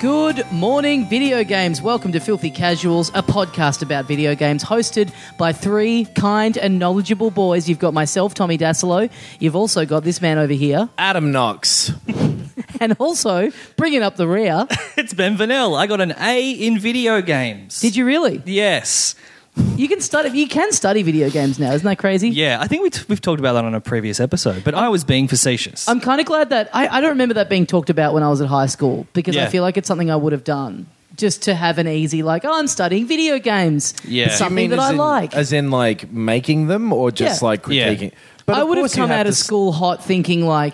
Good morning, video games. Welcome to Filthy Casuals, a podcast about video games hosted by three kind and knowledgeable boys. You've got myself, Tommy Dasilo. You've also got this man over here. Adam Knox. And also, bringing up the rear... It's Ben Vanel. I got an A in video games. Did you really? Yes. You can study video games now. Isn't that crazy? Yeah, I think we've talked about that on a previous episode, but I was being facetious. I'm kind of glad that... I don't remember that being talked about when I was at high school because I feel like it's something I would have done just to have an easy, I'm studying video games. Yeah. It's something that I like. As in, making them or just, critiquing? Yeah. But I would have come out of school hot thinking, I'm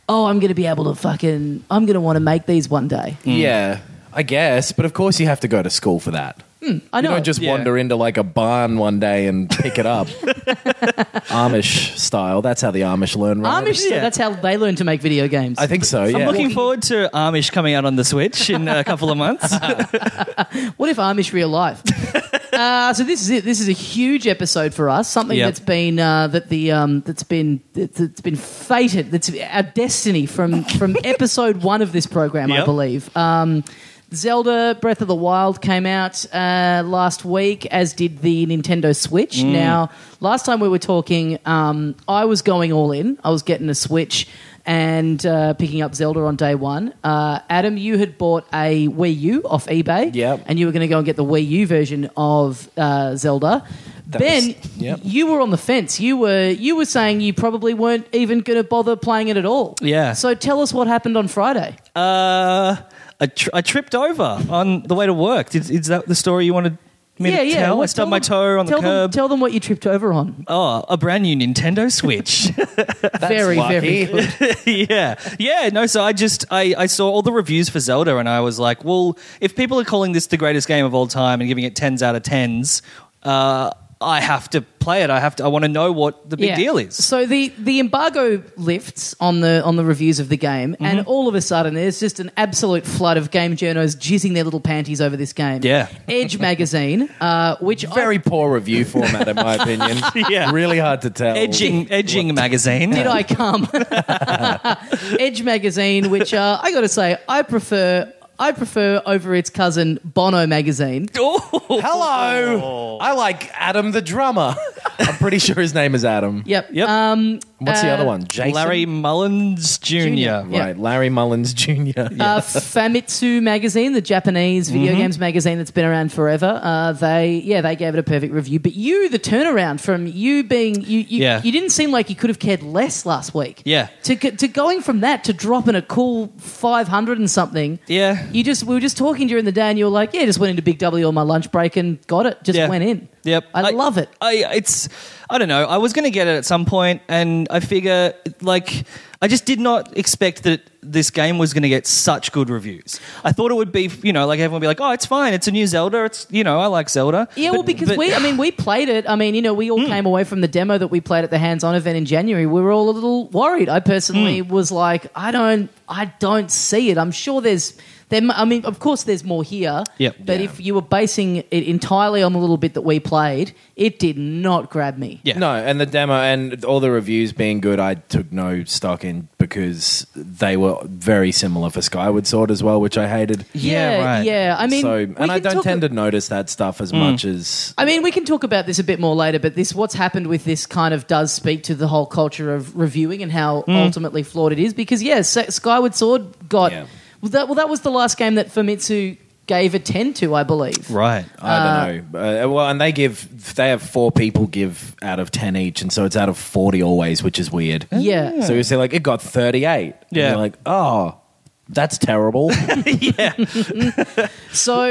going to be able to I'm going to want to make these one day. Yeah, I guess. But, of course, you have to go to school for that. I know. You don't just wander into a barn one day and pick it up. Amish style. That's how the Amish learn, right? That's how they learn to make video games. I think so, yeah. I'm looking forward to Amish coming out on the Switch in a couple of months. What if Amish real life? So this is it. This is a huge episode for us. Something that's been that's been fated. That's our destiny from episode 1 of this program, I believe. Zelda Breath of the Wild came out last week, as did the Nintendo Switch. Now, last time we were talking, I was going all in. I was getting a Switch and picking up Zelda on day one. Adam, you had bought a Wii U off eBay. Yep. And you were going to go and get the Wii U version of Zelda. Ben, you were on the fence. You were saying you probably weren't even going to bother playing it at all. Yeah. So tell us what happened on Friday. I tripped over on the way to work. Is that the story you wanted me to tell? Well, I stubbed my toe on the curb. Tell them what you tripped over on. Oh, a brand new Nintendo Switch. Very good. Yeah. No, so I saw all the reviews for Zelda and I was like, well, if people are calling this the greatest game of all time and giving it 10s out of 10s, I have to play it. I want to know what the big deal is. So the embargo lifts on the reviews of the game, and all of a sudden there's just an absolute flood of game journos jizzing their little panties over this game. Yeah. Edge magazine, which very poor review format in my opinion. Yeah. Really hard to tell. Edging magazine. Did I come? Edge magazine, which I got to say I prefer over its cousin Bono magazine. Oh. Hello. I like Adam the drummer. I'm pretty sure his name is Adam. Yep. What's the other one? Jason? Larry Mullins Jr. Right, Larry Mullins Jr. Famitsu magazine, the Japanese video games magazine that's been around forever. They gave it a perfect review. But the turnaround from you being you didn't seem like you could have cared less last week. Yeah. To going from that to dropping a cool 500 and something. Yeah. We were just talking during the day, and you were like, just went into Big W on my lunch break and got it. Just went in. Yep. I love it. I don't know. I was going to get it at some point, and I figure, I just did not expect that this game was going to get such good reviews. I thought it would be, everyone would be like, oh, it's fine. It's a new Zelda. It's, I like Zelda. Yeah, because we played it. We all came away from the demo that we played at the hands-on event in January. We were all a little worried. I personally was like, I don't see it. I'm sure of course there's more here. Yep. But if you were basing it entirely on the little bit that we played, it did not grab me. Yeah. No, and the demo and all the reviews being good, I took no stock in because they were very similar for Skyward Sword as well, which I hated. Yeah, right. Yeah. I don't tend to notice that stuff as much as... we can talk about this a bit more later, but what's happened with this kind of does speak to the whole culture of reviewing and how ultimately flawed it is because, Skyward Sword got... Yeah. That was the last game that Famitsu gave a 10 to, I believe. Right. I don't know. And they have 4 people give out of 10 each, and so it's out of 40 always, which is weird. Yeah. So you say, it got 38. Yeah. And you're like, oh, that's terrible. Yeah. So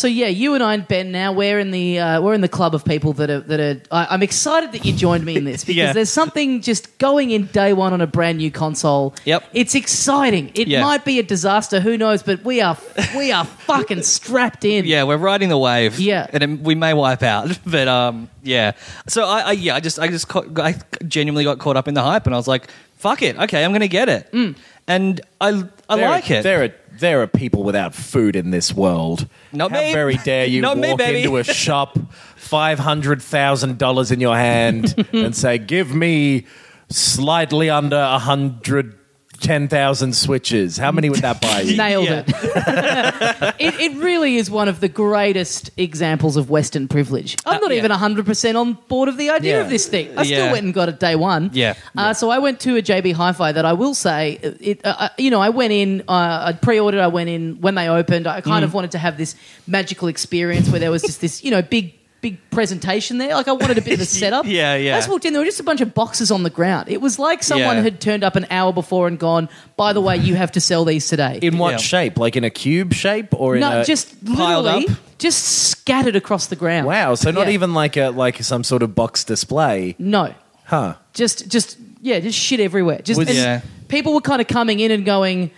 you and I and Ben now we're in the club of people that are. I'm excited that you joined me in this because there's something just going in day one on a brand new console. Yep. It's exciting. It might be a disaster, who knows? But we are fucking strapped in. Yeah, we're riding the wave. Yeah, and we may wipe out, but yeah. So I genuinely got caught up in the hype, and I was like, fuck it, okay, I'm going to get it. And I like it. There are people without food in this world. Not How me. very dare you Not walk me, baby. into a shop, $500,000 in your hand, and say, "Give me slightly under 10,000 Switches. How many would that buy you? Nailed it. It really is one of the greatest examples of Western privilege. I'm not even 100% on board of the idea of this thing. I still went and got it day one. Yeah. So I went to a JB Hi-Fi that I will say, I went in, I pre-ordered, I went in when they opened. I kind of wanted to have this magical experience where there was just this, big presentation there. Like I wanted a bit of a setup. Yeah. I just walked in, there were just a bunch of boxes on the ground. It was like someone had turned up an hour before and gone, by the way, you have to sell these today. In what shape? Like in a cube shape or in a... just piled literally up? just scattered across the ground. Wow, so not even like some sort of box display. No. Huh. Just shit everywhere. Was- People were kind of coming in and going,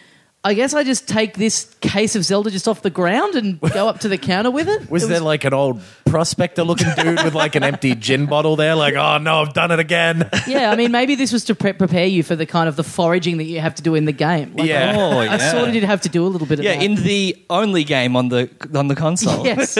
I guess I just take this case of Zelda just off the ground and go up to the counter with it. Was there like an old prospector-looking dude with like an empty gin bottle there? Like, oh no, I've done it again. Yeah, I mean, maybe this was to prepare you for the kind of the foraging that you have have to do in the game. Like, I sort of did have to do a little bit of that. Yeah, in the only game on the console. Yes.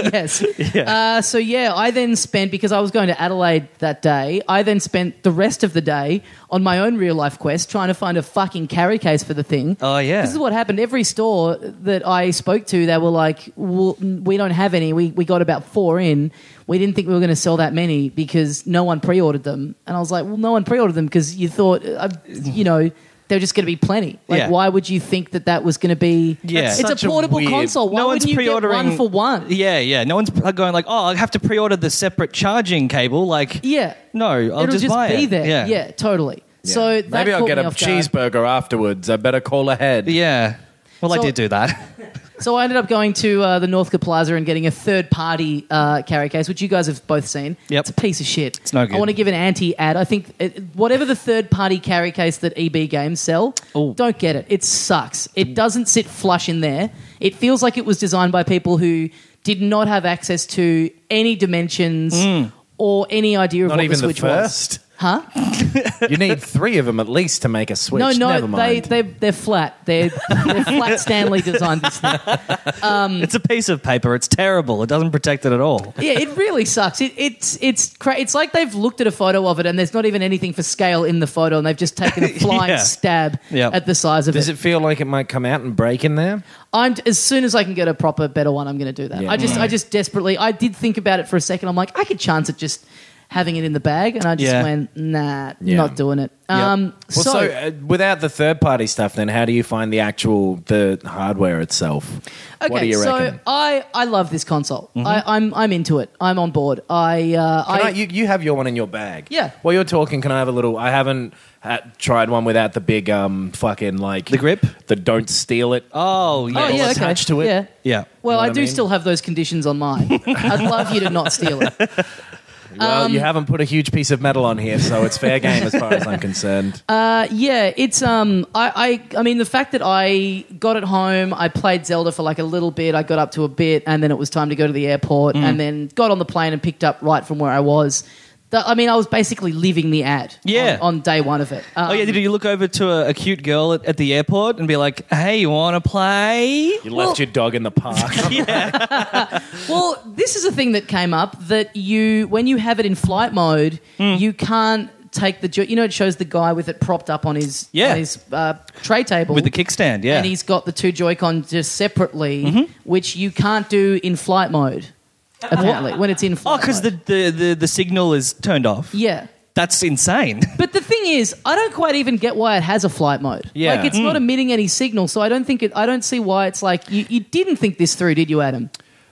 Yeah. I then spent, because I was going to Adelaide that day, I then spent the rest of the day on my own real-life quest trying to find a fucking carry case for the thing. Oh, yeah. This is what happened. Every store that I spoke to, they were like, well, we don't have any. We got about 4 in. We didn't think we were going to sell that many because no one pre-ordered them. And I was like, well, no one pre-ordered them because you thought, they're just going to be plenty. Like, why would you think that was going to be... Yeah. It's a portable console. Why wouldn't you get one for one? Yeah. No one's going like, oh, I have to pre-order the separate charging cable. Like, no, I'll It'll just buy be it. there. Yeah, totally. Yeah. So maybe I'll get a cheeseburger afterwards. I better call ahead. Yeah. Well, I So- did do that. So I ended up going to the Northcote Plaza and getting a third-party carry case, which you guys have both seen. Yep. It's a piece of shit. It's no good. I want to give an anti-ad. I think whatever the third-party carry case that EB Games sell, don't get it. It sucks. It doesn't sit flush in there. It feels like it was designed by people who did not have access to any dimensions or any idea of Not what even the Switch the first. was. Huh? You need 3 of them at least to make a Switch. No, Never mind. they're flat. They're flat Stanley designed this thing. It's a piece of paper. It's terrible. It doesn't protect it at all. Yeah, it really sucks. It's like they've looked at a photo of it and there's not even anything for scale in the photo and they've just taken a flying stab at the size of Does it. it feel like it might come out and break in there? As soon as I can get a proper, better one, I'm going to do that. Yeah. I just desperately... I did think about it for a second. I'm like, I could chance it just having it in the bag, and I just went, nah, not doing it. So without the third-party stuff, then how do you find the hardware itself? Okay, what do you reckon? So I love this console. I'm into it. I'm on board. You have your one in your bag. Yeah. While you're talking, can I have a little... I haven't tried one without the big fucking like... The grip? The don't steal it. Oh, yeah. yeah, okay. Attached to it. Yeah. Yeah. Well, You know I what I do mean? still have those conditions on mine. I'd love you to not steal it. Well, you haven't put a huge piece of metal on here, so it's fair game as far as I'm concerned. Yeah, it's I mean the fact that I got it home, I played Zelda for like a little bit, I got up to a bit, and then it was time to go to the airport, and then got on the plane and picked up right from where I was. I was basically living the ad on day one of it. Did you look over to a cute girl at the airport and be like, hey, you want to play? You left your dog in the park. Well, this is a thing that came up that when you have it in flight mode, you can't take it shows the guy with it propped up on his tray table. With the kickstand, yeah. And he's got the 2 Joy-Cons just separately, which you can't do in flight mode. Apparently, when it's in flight because mode. the signal is turned off. Yeah. That's insane. But the thing is, I don't quite even get why it has a flight mode. Yeah. Like, it's not emitting any signal, so I don't see why it's like... You didn't think this through, did you, Adam?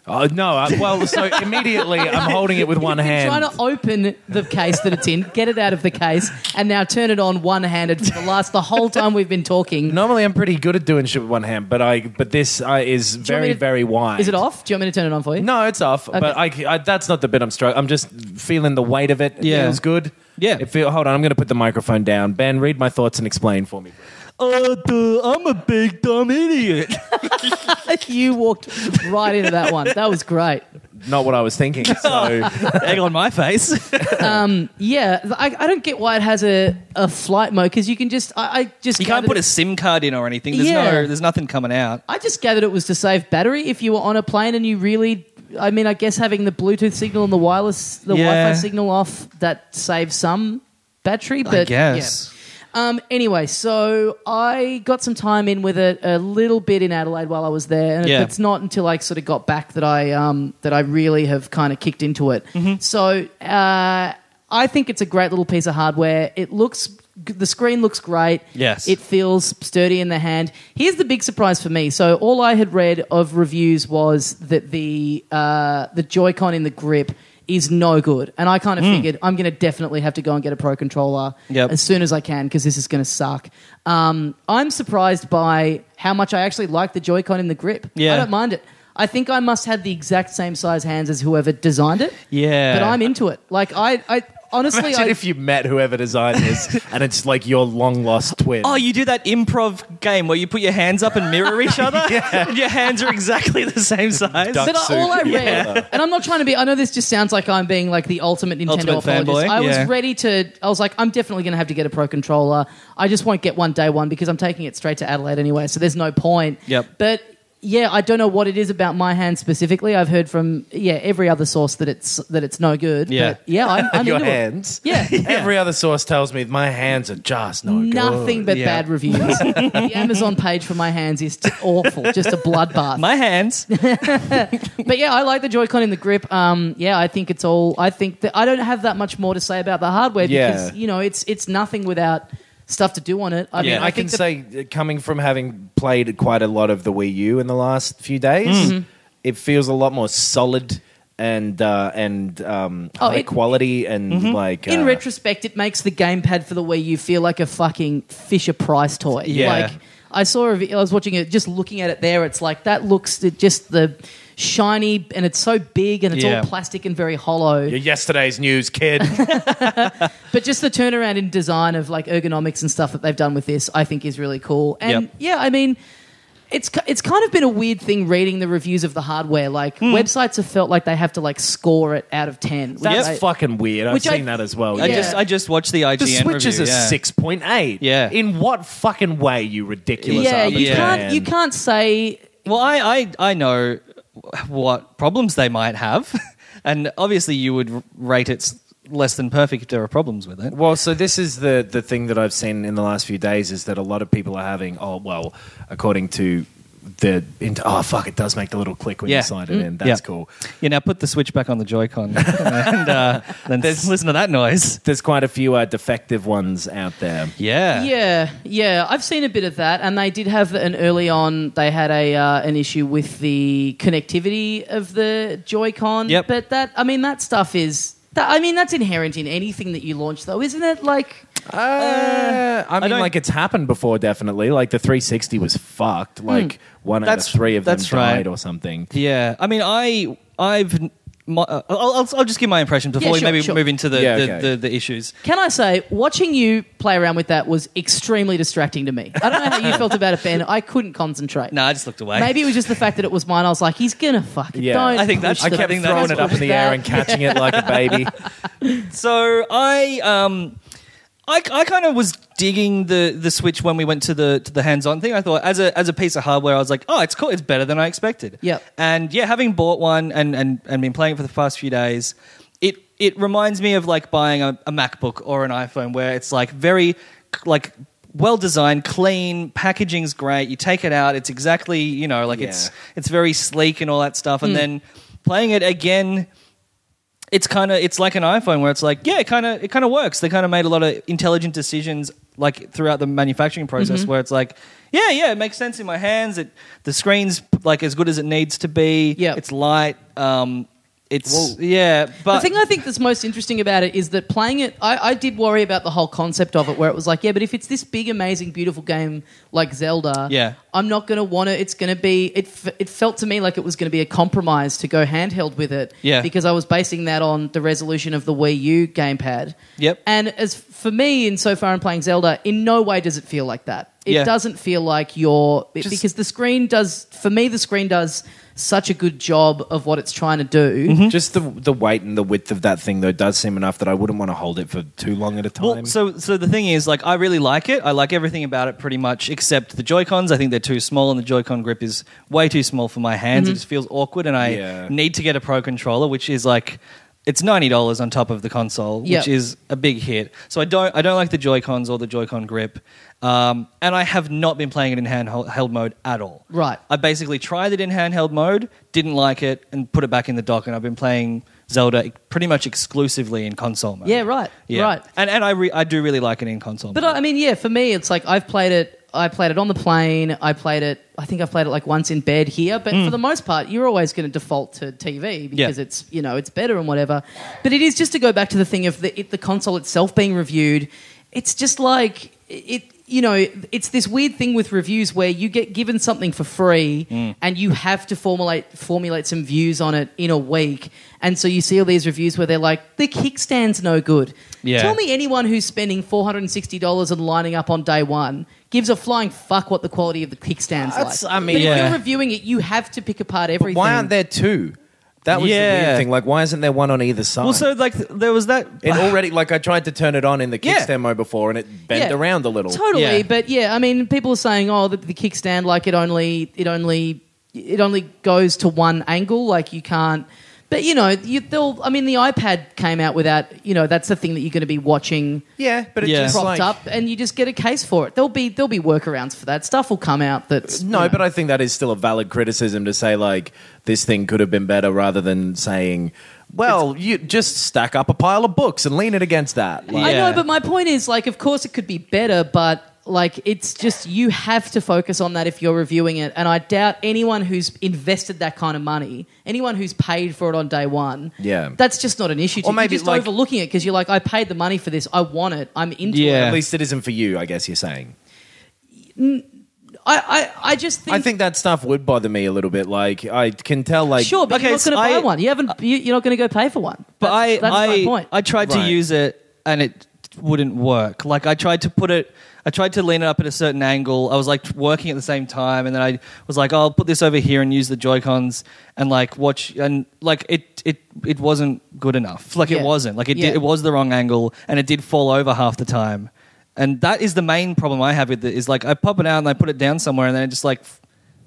Oh, no. So immediately I'm holding it with one hand. Trying to open the case that it's in, get it out of the case, and now turn it on one-handed for the whole time we've been talking. Normally I'm pretty good at doing shit with one hand, but this is very, very wide. Is it off? Do you want me to turn it on for you? No, it's off, Okay. but I that's not the bit I'm struggling. I'm just feeling the weight of it. It feels good. Yeah. Hold on, I'm going to put the microphone down. Ben, read my thoughts and explain for me. I'm a big dumb idiot. You walked right into that one. That was great. Not what I was thinking. So Egg on my face. Yeah, I don't get why it has a flight mode, because you can just... You can't put a SIM card in or anything. There's nothing coming out. I just gathered it was to save battery if you were on a plane and you really... I mean, I guess having the Bluetooth signal and the Wi-Fi signal off, that saves some battery. But I guess. Yeah. Anyway, so I got some time in with it a little bit in Adelaide while I was there, and it's not until I sort of got back that I really have kind of kicked into it. So I think it's a great little piece of hardware. The screen looks great. Yes. It feels sturdy in the hand. Here's the big surprise for me. So all I had read of reviews was that the Joy-Con in the grip is no good. And I kind of figured I'm going to definitely have to go and get a Pro Controller as soon as I can because this is going to suck. I'm surprised by how much I actually like the Joy-Con in the grip. Yeah. I don't mind it. I think I must have the exact same size hands as whoever designed it. Yeah. But I'm into it. Like, I honestly... Imagine if you met whoever designed this and it's like your long-lost twin. Oh, you do that improv game where you put your hands up and mirror each other? And your hands are exactly the same size. Duck But suit. all I read, and I'm not trying to be... I know this just sounds like I'm being like the ultimate Nintendo apologist. fanboy, I was ready to... I was like, I'm definitely going to have to get a Pro Controller. I just won't get one day one because I'm taking it straight to Adelaide anyway, so there's no point. Yep. But... yeah, I don't know what it is about my hand specifically. I've heard from every other source that it's no good. Yeah. But yeah, I'm Your into hands? it. Yeah. Every other source tells me my hands are just no good. Nothing but bad reviews. The Amazon page for my hands is awful, just a bloodbath. My hands. But yeah, I like the Joy-Con in the grip. I think it's all. I think that I don't have that much more to say about the hardware because it's nothing without stuff to do on it. I mean, I can say, coming from having played quite a lot of the Wii U in the last few days, it feels a lot more solid and high quality and like... in retrospect, it makes the gamepad for the Wii U feel like a fucking Fisher-Price toy. Yeah. Like, I was watching it, just looking at it there, it's like, that looks just the... shiny, and it's so big, and it's all plastic and very hollow. You're yesterday's news, kid. But just the turnaround in design of like ergonomics and stuff that they've done with this, I think is really cool. And I mean, it's kind of been a weird thing reading the reviews of the hardware. Like websites have felt like they have to like score it out of 10. That's fucking weird. I've seen that as well. I just watched the IGN the Switch review. is a 6.8. Yeah. In what fucking way, you ridiculous you can't say... Well, I know what problems they might have, and obviously you would rate it less than perfect if there are problems with it. Well, so this is the thing that I've seen in the last few days is that a lot of people are having, according to it does make the little click when you slide it in. That's cool. Yeah, now put the Switch back on the Joy-Con and then listen to that noise. There's quite a few defective ones out there. Yeah. I've seen a bit of that, and they did have early on. They had an issue with the connectivity of the Joy-Con. Yep. But that stuff is. That's inherent in anything that you launch, though, isn't it? Like. It's happened before, definitely. Like the 360 was fucked. Like one out of three of them died or something. Yeah, I mean, I'll just give my impression before we move into the issues. Can I say, watching you play around with that was extremely distracting to me. I don't know how you felt about it, Ben. I couldn't concentrate. No, I just looked away. Maybe it was just the fact that it was mine. I was like, he's gonna fuck it. Don't. I think that's. I kept throwing it up in the air and catching it like a baby. So I kind of was digging the Switch when we went to the hands-on thing. I thought as a piece of hardware, I was like, oh, it's cool. It's better than I expected. Yep. And having bought one and been playing it for the past few days, it reminds me of like buying a MacBook or an iPhone where it's like very like well designed, clean, packaging's great. You take it out, it's exactly, it's very sleek and all that stuff. And then playing it again, it's like an iPhone where it's like, it kind of works. They kind of made a lot of intelligent decisions like throughout the manufacturing process where it's like, it makes sense in my hands. The screen's like as good as it needs to be. Yeah. It's light. But the thing I think that's most interesting about it is that playing it, I did worry about the whole concept of it, where it was like, but if it's this big, amazing, beautiful game like Zelda, I'm not going to want it. It's going to be. It felt to me like it was going to be a compromise to go handheld with it, because I was basing that on the resolution of the Wii U gamepad. Yep. And as for me, insofar in playing Zelda, in no way does it feel like that. It doesn't feel like because the screen does. For me, the screen does such a good job of what it's trying to do. Just the weight and the width of that thing, though, does seem enough that I wouldn't want to hold it for too long at a time. Well, so the thing is, like, I really like it. I like everything about it pretty much except the Joy-Cons. I think they're too small, and the Joy-Con grip is way too small for my hands. It just feels awkward, and I need to get a Pro Controller, which is like... It's $90 on top of the console, which is a big hit. So I don't like the Joy-Cons or the Joy-Con grip. And I have not been playing it in handheld mode at all. Right. I basically tried it in handheld mode, didn't like it, and put it back in the dock, and I've been playing Zelda pretty much exclusively in console mode. Yeah, right. Yeah. Right. And I do really like it in console But mode. I mean, for me, it's like I played it on the plane. I think I've played it like once in bed here. But for the most part, you're always going to default to TV because it's, it's better and whatever. But it is just to go back to the thing of the console itself being reviewed. It's just like it's this weird thing with reviews where you get given something for free and you have to formulate some views on it in a week. And so you see all these reviews where they're like, the kickstand's no good. Yeah. Tell me anyone who's spending $460 and lining up on day one gives a flying fuck what the quality of the kickstand's like. I mean, but if you're reviewing it, you have to pick apart everything. But why aren't there two? That was the weird thing. Like, why isn't there one on either side? Well, so like there was that. It already, like, I tried to turn it on in the kickstand mode before, and it bent around a little. Totally, Yeah. but I mean, people are saying, the kickstand, like it only goes to one angle, like you can't. But the iPad came out without. That's the thing that you're going to be watching. Yeah, but it's just propped up, and you just get a case for it. There'll be workarounds for that. Stuff will come out. That's but I think that is still a valid criticism to say like this thing could have been better, rather than saying, well, you just stack up a pile of books and lean it against that. Like, I know, but my point is, like, of course it could be better, but like it's just you have to focus on that if you're reviewing it. And I doubt anyone who's invested that kind of money, anyone who's paid for it on day one, that's just not an issue. Or maybe you're just like, overlooking it because you're like, I paid the money for this, I want it, I'm into it. At least it isn't for you, I guess you're saying. I just think... I think that stuff would bother me a little bit. Like, I can tell, like... Sure, but you're not going to buy one. You're not going to go pay for one. But that's my point. I tried to use it and it wouldn't work. Like, I tried to lean it up at a certain angle. I was like working at the same time, and then I was like, I'll put this over here and use the Joy-Cons and like watch, and like it wasn't good enough. Like it wasn't. Like it was the wrong angle, and it did fall over half the time. And that is the main problem I have with it, is like I pop it out and I put it down somewhere, and then it just like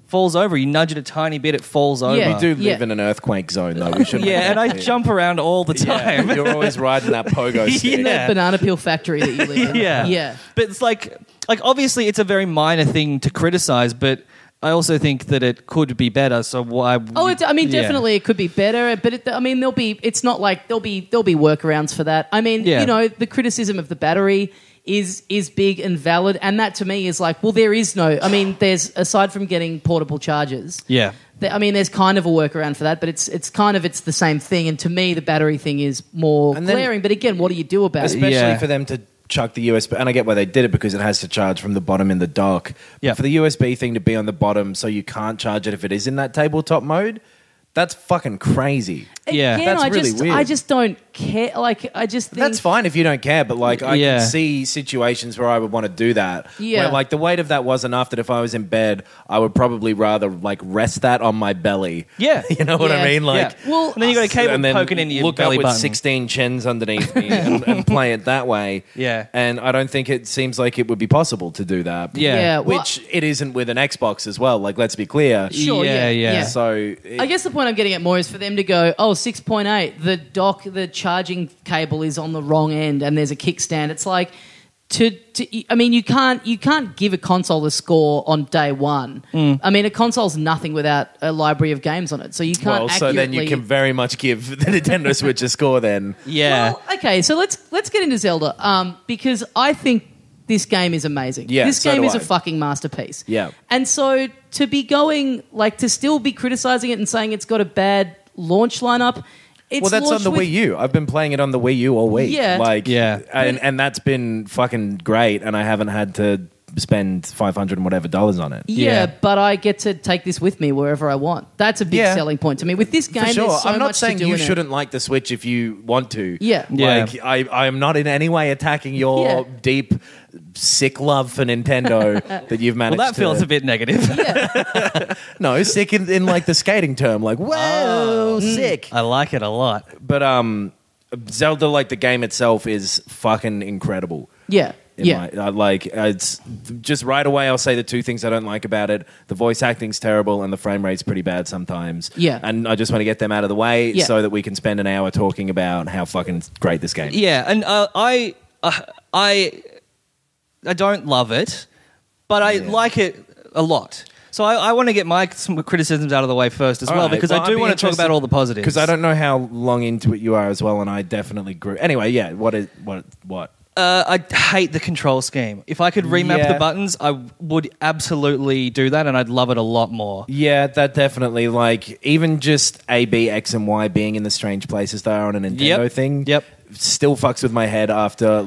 falls over. You nudge it a tiny bit, it falls over. We do live in an earthquake zone, though. We shouldn't. And I jump around all the time. You're always riding that pogo stick. In that banana peel factory that you live in. Yeah. But it's like obviously it's a very minor thing to criticize, but I also think that it could be better. So why? Definitely it could be better. But there'll be. It's not like there'll be workarounds for that. I mean, the criticism of the battery is big and valid, and that to me is like, well, there is no. I mean, there's, aside from getting portable chargers. Yeah. There's kind of a workaround for that, but it's the same thing. And to me, the battery thing is more glaring. But again, what do you do about it? Especially for them to chuck the USB, and I get why they did it because it has to charge from the bottom in the dock. Yeah. But for the USB thing to be on the bottom so you can't charge it if it is in that tabletop mode, that's fucking crazy. Yeah. Again, that's really weird. I just don't care. Like, I just think... That's fine if you don't care, but like I can see situations where I would want to do that. Yeah. Where like the weight of that was enough that if I was in bed, I would probably rather like rest that on my belly. Yeah. You know what I mean? Like, well, and then you got a cable poking into your look belly up with button. 16 chins underneath me and play it that way. Yeah. And I don't think it seems like it would be possible to do that. Yeah. Which it isn't with an Xbox as well. Like, let's be clear. Sure, yeah. So I guess the point I'm getting at more is for them to go, 6.8, the dock, the charging cable is on the wrong end and there's a kickstand. It's like, you can't give a console a score on day one. I mean, a console's nothing without a library of games on it, so you can't accurately... so then you can very much give the Nintendo Switch a score then. Yeah. Well, okay, so let's get into Zelda, because I think this game is amazing. Yeah, this so game do is I. a fucking masterpiece. Yeah. And so to be going, like, to still be criticizing it and saying it's got a bad launch lineup... Well, that's on the Wii U. I've been playing it on the Wii U all week. Yeah. And that's been fucking great, and I haven't had to spend $500 and whatever on it. Yeah, but I get to take this with me wherever I want. That's a big selling point to me. With this game, For sure. there's so I'm not much saying to do you in it. shouldn't like the Switch if you want to. Yeah. Like, I am not in any way attacking your deep, sick love for Nintendo that you've managed Well, that feels a bit negative. No, sick in like the skating term. Like, whoa, sick. I like it a lot. But Zelda, like the game itself, is fucking incredible. Yeah. It's just right away. I'll say the two things I don't like about it: the voice acting's terrible, and the frame rate's pretty bad sometimes. Yeah, and I just want to get them out of the way so that we can spend an hour talking about how fucking great this game is. Yeah, and I don't love it, but I like it a lot. So I want to get some criticisms out of the way first as well, because I do want to talk about all the positives. Because I don't know how long into it you are as well, and I definitely grew. Anyway, yeah, what? I hate the control scheme. If I could remap the buttons, I would absolutely do that, and I'd love it a lot more. Yeah, that definitely, even just A, B, X, and Y being in the strange places they are on a Nintendo thing still fucks with my head after,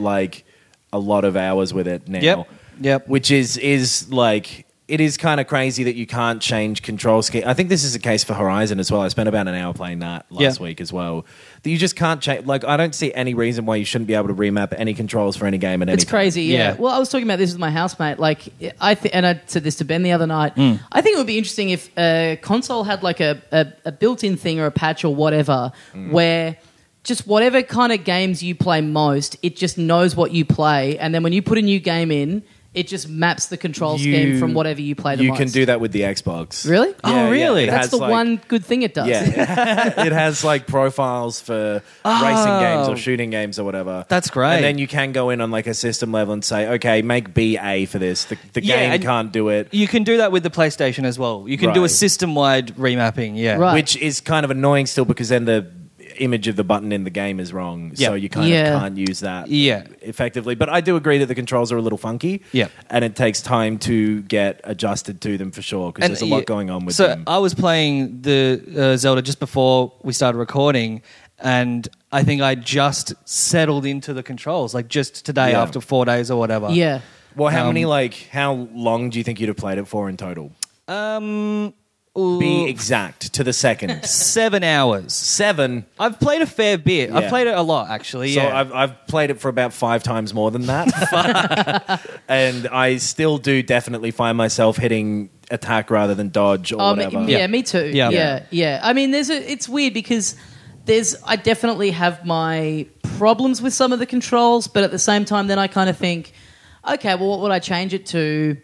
a lot of hours with it now. Yep. Which is it is kind of crazy that you can't change control scheme. I think this is the case for Horizon as well. I spent about an hour playing that last week as well. That you just can't change. I don't see any reason why you shouldn't be able to remap any controls for any game at any time. It's crazy, yeah. Well, I was talking about this with my housemate. And I said this to Ben the other night. I think it would be interesting if a console had a built-in thing or a patch or whatever where just whatever kind of games you play most, it just knows what you play. And then when you put a new game in, it just maps the control scheme from whatever you play the most. You can do that with the Xbox. Really? Yeah, really? That's the one good thing it does. Yeah. It has profiles for racing games or shooting games or whatever. That's great. And then you can go in on a system level and say, okay, make B A for this. The game can't do it. You can do that with the PlayStation as well. You can do a system-wide remapping, Right. Which is kind of annoying still because then the image of the button in the game is wrong, so you kind of can't use that effectively. But I do agree that the controls are a little funky, and it takes time to get adjusted to them for sure, because there's a lot going on with them. So I was playing the Zelda just before we started recording, and I think I just settled into the controls, just today after 4 days or whatever. Yeah. Well, how long do you think you'd have played it for in total? Be exact to the second. 7 hours. 7. I've played a fair bit. Yeah. I've played it a lot, actually. So I've played it for about 5 times more than that. And I still do definitely find myself hitting attack rather than dodge or whatever. Yeah, me too. Yeah. I mean, it's weird because I definitely have my problems with some of the controls, but at the same time, then I kind of think, okay, well, what would I change it to?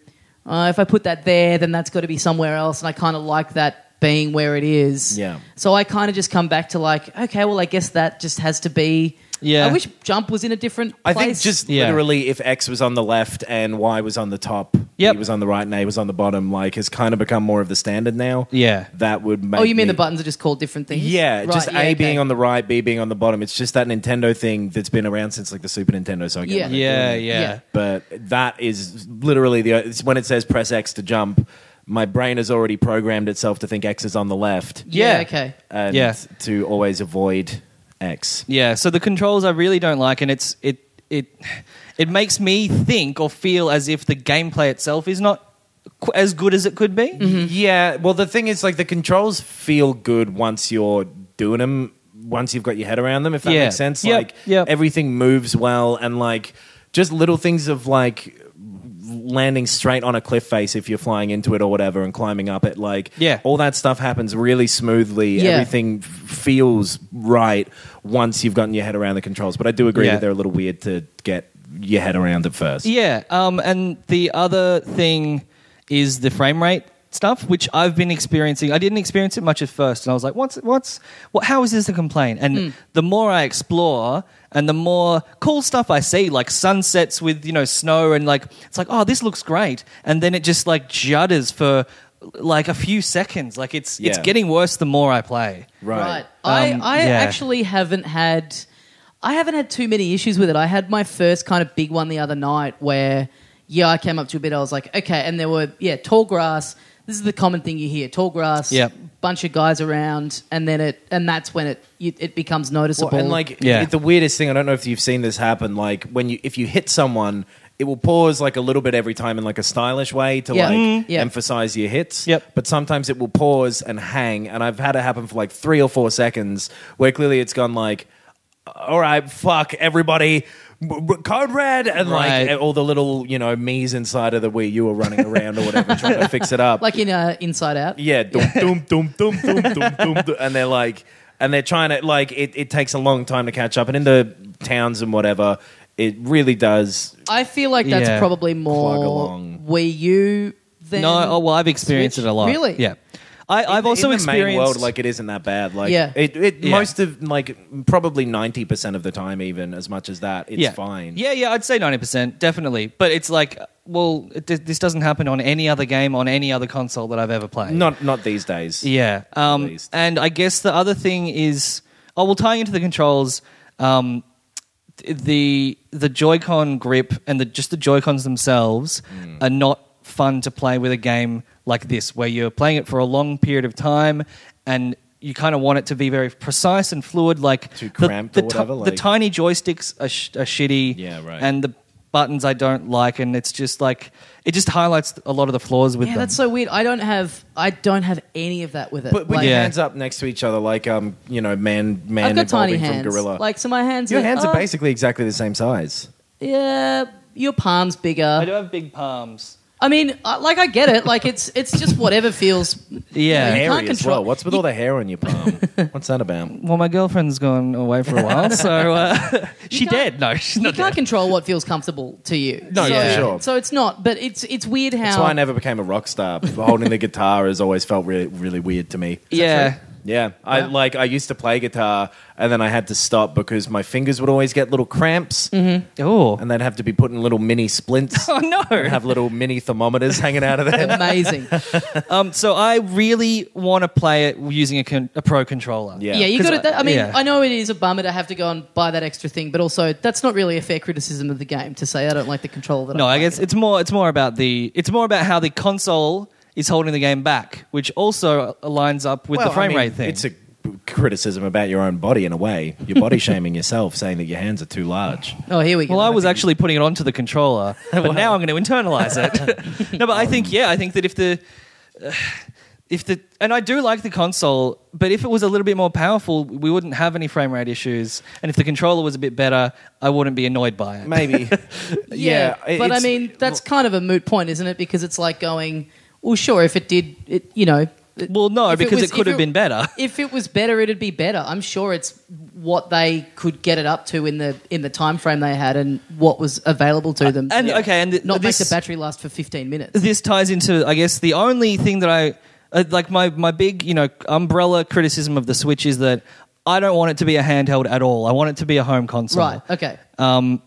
If I put that there, then that's got to be somewhere else, and I kind of like that being where it is. Yeah. So I kind of just come back to okay, well, I guess that just has to be. Yeah. I wish jump was in a different place. I think just literally if X was on the left and Y was on the top, E was on the right and A was on the bottom, has kind of become more of the standard now. Yeah. That would make. Oh, you mean the buttons are just called different things? Yeah, right, just A being on the right, B being on the bottom. It's just that Nintendo thing that's been around since the Super Nintendo. So I get Yeah. But that is literally it's when it says press X to jump. My brain has already programmed itself to think X is on the left. Yeah. Okay. And to always avoid X. Yeah, so the controls I really don't like, and it makes me think or feel as if the gameplay itself is not as good as it could be. Mm-hmm. Yeah, well, the thing is, the controls feel good once you're doing them, once you've got your head around them, if that makes sense. Everything moves well, and just little things of landing straight on a cliff face if you're flying into it or whatever and climbing up it, all that stuff happens really smoothly. Everything feels right once you've gotten your head around the controls, but I do agree that they're a little weird to get your head around at first. And the other thing is the frame rate stuff, which I've been experiencing. I didn't experience it much at first, and I was like, how is this a complaint? And the more I explore and the more cool stuff I see, like sunsets with, snow, and it's oh, this looks great. And then it just judders for a few seconds. It's getting worse the more I play. Right. I actually haven't had too many issues with it. I had my first kind of big one the other night where, I came up to a bit. I was like, okay. And there were, tall grass. This is the common thing you hear: tall grass, bunch of guys around, and then that's when it becomes noticeable. Well, and the weirdest thing, I don't know if you've seen this happen. If you hit someone, it will pause a little bit every time in a stylish way to emphasize your hits. Yep. But sometimes it will pause and hang, and I've had it happen for 3 or 4 seconds where clearly it's gone all right, fuck everybody. Code red, and all the little me's inside of the Wii U are running around or whatever trying to fix it up, in Inside Out. Yeah, doom, and they're trying to it takes a long time to catch up, and in the towns and whatever, it really does. I feel like that's probably more Wii U than I've experienced Switch. it a lot. Really? Yeah. I've also in the experienced main world, like, it isn't that bad. Like, Yeah. most of, like, probably 90% of the time, even as much as that, it's fine. Yeah, I'd say 90%, definitely. But it's like, well, this doesn't happen on any other game on any other console that I've ever played. Not these days. Yeah. And I guess the other thing is, tying into the controls, the Joy-Con grip and just the Joy-Cons themselves are not fun to play with a game like this, where you're playing it for a long period of time and you kind of want it to be very precise and fluid. Like too cramped or whatever. The tiny joysticks are shitty. Yeah, right. And the buttons I don't like, and it's just like it just highlights a lot of the flaws with them. Yeah, that's so weird. I don't have any of that with it. Put your hands up next to each other, like man I've got tiny evolving hands. from gorilla. Like, so my hands. Your hands are basically exactly the same size. Yeah, your palm's bigger. I do have big palms. I mean, I get it. Like, it's just whatever feels. Yeah, you hairy can't as control. well. What's with all the hair on your palm? What's that about? Well, my girlfriend's gone away for a while, so she dead. No, she's not. You can't dead. control what feels comfortable to you. No, for sure. So it's not. But it's weird how. That's why I never became a rock star. Holding the guitar has always felt really, really weird to me. Yeah. Yeah, I used to play guitar, and then I had to stop because my fingers would always get little cramps, Oh, and they'd have to be put in little mini splints. Oh no! And have little mini thermometers hanging out of there. Amazing. So I really want to play it using a pro controller. Yeah, you got it. I mean, yeah. I know it is a bummer to have to go and buy that extra thing, but also that's not really a fair criticism of the game to say I don't like the controller. That No, I'm I guess it's more about how the console is holding the game back, which also lines up with the frame rate thing. It's a criticism about your own body in a way. You're body shaming yourself, saying that your hands are too large. Oh, here we go. Well, I was actually putting it onto the controller, but now I'm going to internalize it. No, but I think that if the and I do like the console, but if it was a little bit more powerful, we wouldn't have any frame rate issues. And if the controller was a bit better, I wouldn't be annoyed by it. Maybe. yeah, but I mean, that's kind of a moot point, isn't it? Because it's like going, well, sure, if it did, Well, no, because it could have been better. If it was better, it'd be better. I'm sure it's what they could get it up to in the time frame they had and what was available to them. And not make the battery last for 15 minutes. This ties into, I guess, the only thing that I like my big umbrella criticism of the Switch is that I don't want it to be a handheld at all. I want it to be a home console. Right. Okay.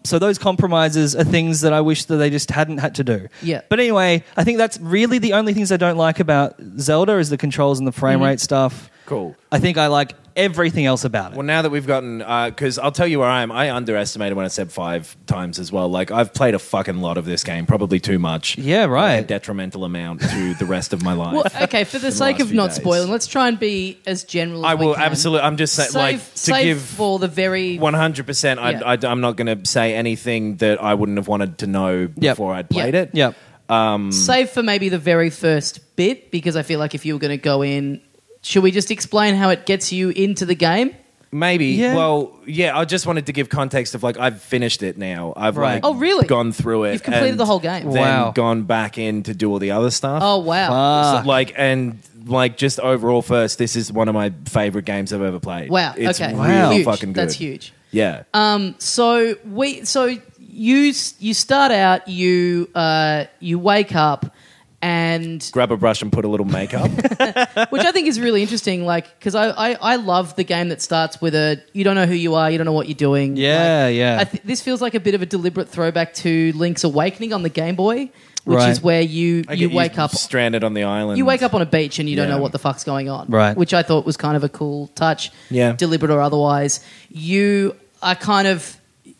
So those compromises are things that I wish that they just hadn't had to do. Yeah. But anyway, I think that's really the only things I don't like about Zelda is the controls and the frame rate stuff. Cool. I think I like everything else about it. Well, now that we've gotten... Because I'll tell you where I am. I underestimated when I said 5 times as well. Like, I've played a fucking lot of this game, probably too much. Yeah, right. A detrimental amount to the rest of my life. Well, okay, for the sake of not spoiling, let's try and be as general as we can. Absolutely. I'm just saying, save for the very... 100%, I'm not going to say anything that I wouldn't have wanted to know before I'd played it. Yep. Save for maybe the very first bit, because I feel like if you were going to go in... Should we just explain how it gets you into the game? Maybe. Yeah. Well, yeah, I just wanted to give context of, like, I've finished it now. I've, Oh, really? gone through it. You've completed the whole game? Then gone back in to do all the other stuff. Oh, wow. So, just overall first, this is one of my favorite games I've ever played. Wow. It's okay. really Huge. fucking good. That's huge. Yeah. So you start out, you wake up and grab a brush and put a little makeup. which I think is really interesting, like, because I love the game that starts with you don't know who you are, you don't know what you're doing. This feels like a bit of a deliberate throwback to Link's Awakening on the Game Boy, which is where you wake up stranded on the island. You wake up on a beach and you don't know what the fuck's going on, right? Which I thought was kind of a cool touch, deliberate or otherwise.